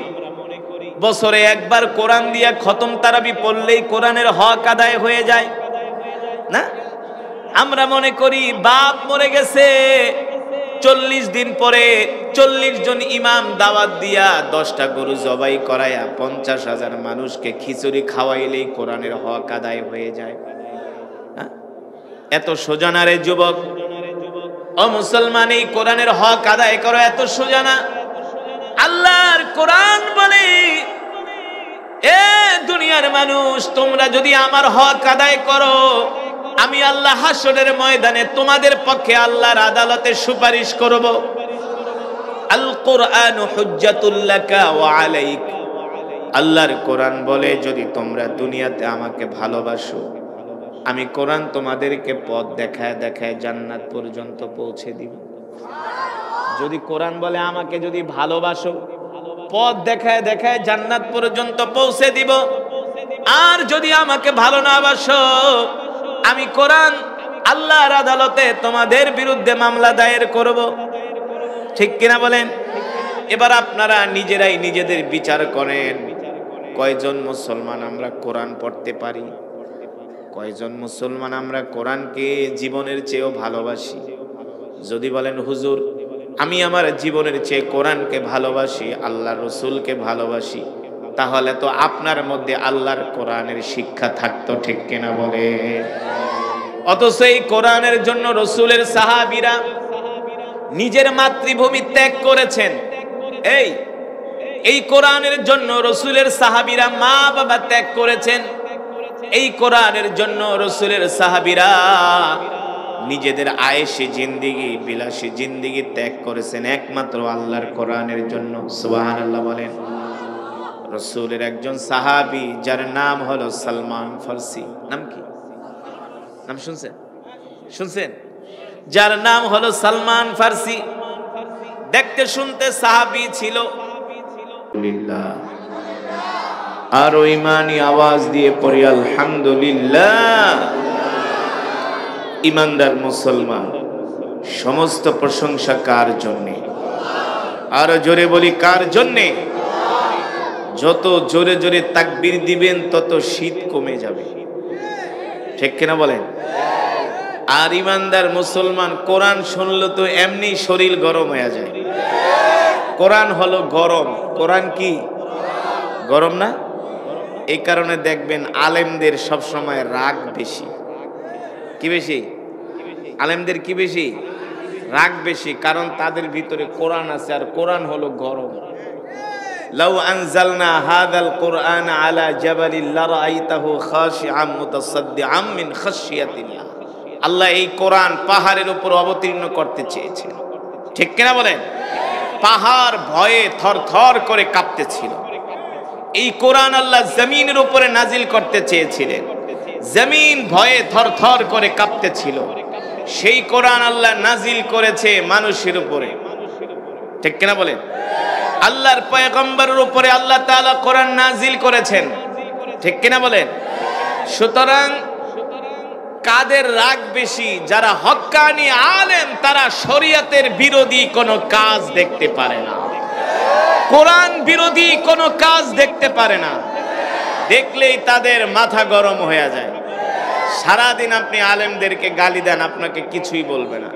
বছরে একবার কোরআন দিয়া খতম তারাবি পড়লেই কোরআনের হক আদায় হয়ে যায় না। আমরা মনে করি বাপ মরে গেছে, 40 দিন পরে 40 জন ইমাম দাওয়াত দিয়া 10টা গরু জবাই করায়া 50,000 মানুষকে খিচুড়ি খাওয়াইলেই কোরআনের হক আদায় হয়ে যায়। এত সোজা না রে যুবক। ও মুসলমান, এই কোরআনের হক আদায় করো এত সোজা না। আল্লাহর কোরআন বলে, এ দুনিয়ার মানুষ, তোমরা যদি আমার হক আদায় করো, আমি আল্লাহ হাসরের ময়দানে তোমাদের পক্ষে আল্লাহর আদালতে সুপারিশ করব। আল কোরআন হুজ্জাতুল লাকা ওয়া আলাইক। আল্লাহর কোরআন বলে, যদি তোমরা দুনিয়াতে আমাকে ভালোবাসো, আমি কোরআন তোমাদেরকে পথ দেখায় দেখায় জান্নাত পর্যন্ত পৌঁছে দিব। যদি কোরআন বলে আমাকে যদি ভালোবাসো, পথ দেখায় দেখায় জান্নাত পর্যন্ত পৌঁছে দিব। আর যদি আমাকে ভালো না বাসো, আমি কোরআন আল্লাহর আদালতে তোমাদের বিরুদ্ধে মামলা দায়ের করব, ঠিক কিনা বলেন? এবার আপনারা নিজেরাই নিজেদের বিচার করেন, কয়জন মুসলমান আমরা কোরআন পড়তে পারি? কয়জন মুসলমান আমরা কোরআনকে জীবনের চেয়েও ভালোবাসি? যদি বলেন হুজুর, আমি আমার জীবনের চেয়ে কোরআনকে ভালোবাসি, আল্লাহর রাসূলকে ভালোবাসি, তাহলে তো আপনার মধ্যে আল্লাহর কোরআনের শিক্ষা থাকতো, ঠিক কিনা বলে? অথচ এই কোরআনের জন্য রাসূলের সাহাবীরা নিজের মাতৃভূমি ত্যাগ করেছেন। এই কোরআনের জন্য রাসূলের সাহাবীরা মা বাবা ত্যাগ করেছেন। এই কোরআনের জন্য রাসূলের সাহাবীরা নিজেদের আয়েশি জিন্দেগি, বিলাসী জিন্দেগি ত্যাগ করেছেন একমাত্র আল্লাহর কোরআনের জন্য। সুবহানাল্লাহ বলেন। রাসূলের একজন সাহাবী যার নাম হলো সালমান ফারসি। নাম কি? নাম শুনছেন? যার নাম হলো সালমান ফারসি। দেখতে শুনতে সাহাবী ছিল। আলহামদুলিল্লাহ। আর ইমানি আওয়াজ দিয়ে পড়ি আলহামদুলিল্লাহ। ইমানদার মুসলমান, সমস্ত প্রশংসা কার জন্যে? আরো জোরে বলি, কার জন্যে? যত জোরে জোরে তাকবীর দিবেন তত শীত কমে যাবে, ঠিক কিনা বলেন? আর ইমানদার মুসলমান কোরআন শুনলে তো এমনি শরীর গরম হয়ে যায়। কোরআন হলো গরম। কোরআন কি গরম না? এই কারণে দেখবেন আলেমদের সব সময় রাগ বেশি। কি বেশি? আলেমদের কি বেশি? রাগ বেশি, কারণ তাদের ভিতরে কোরআন আছে, আর কোরআন হলো গরম। লাউ আনজালনা হাযাল কুরআন আলা জাবালিন লারাআইতাহু খাশিআম মুতাসাদ্দিআম মিন খাশিয়াতিল্লাহ। আল্লাহ এই কোরআন পাহাড়ের উপর অবতীর্ণ করতে চেয়েছেন, ঠিক কিনা বলেন? পাহাড় ভয়ে থরথর করে কাঁপতেছিল। এই কোরআন আল্লাহ জমিনের উপরে নাজিল করতে চেয়েছিলেন, জমিন ভয়ে থরথর করে কাঁপতেছিল। সেই কোরআন আল্লাহ নাজিল করেছে মানুষের উপরে, ঠিক কিনা বলেন? আল্লাহর পয়গম্বরের উপরে আল্লাহ তাআলা কোরআন নাজিল করেছেন, ঠিক কিনা বলেন? সুতরাং কাদের রাগ বেশি? যারা হক্কানি আলেম, তারা শরীয়তের বিরোধী কোনো কাজ দেখতে পারে না, কোরআন বিরোধী কোনো কাজ দেখতে পারে না। দেখলেই তাদের মাথা গরম হয়ে যায়। সারাদিন আপনি আলেমদেরকে গালি দেন, আপনাকে কিছুই বলবে না।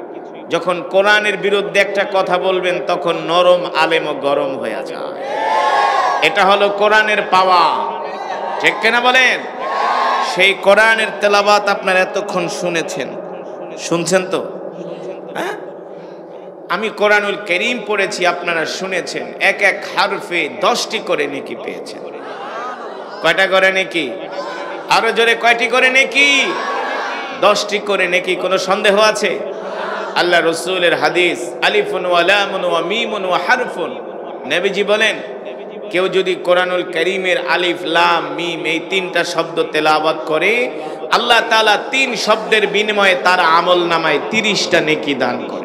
যখন কোরআনের বিরুদ্ধে একটা কথা বলবেন, তখন নরম আলেমও গরম হয়ে যায়। এটা হলো কোরআনের পাওয়া, ঠিক কিনা বলেন? সেই কোরআনের তেলাওয়াত আপনারা এতক্ষণ শুনছেন তো? হ্যাঁ, আমি কোরআনুল কারীম পড়েছি, আপনারা শুনেছেন। এক এক হারফে 10টি করে নেকি পেয়েছেন। কয়টা করে নেকি? আরো জোরে, কয়টি করে নেকি? 10টি করে নেকি। কোনো সন্দেহ আছে? আল্লাহ রসুলের হাদিস, আলিফুন ওয়া লামুন ওয়া মিমুন ওয়া হারফুন। নবীজি বলেন, কেউ যদি কোরআনুল কারীমের আলিফ লাম মিম এই 3টা শব্দ তেলাওয়াত করে, আল্লাহ তাআলা 3 শব্দের বিনিময়ে তার আমল নামায় 30টা নেকি দান করে।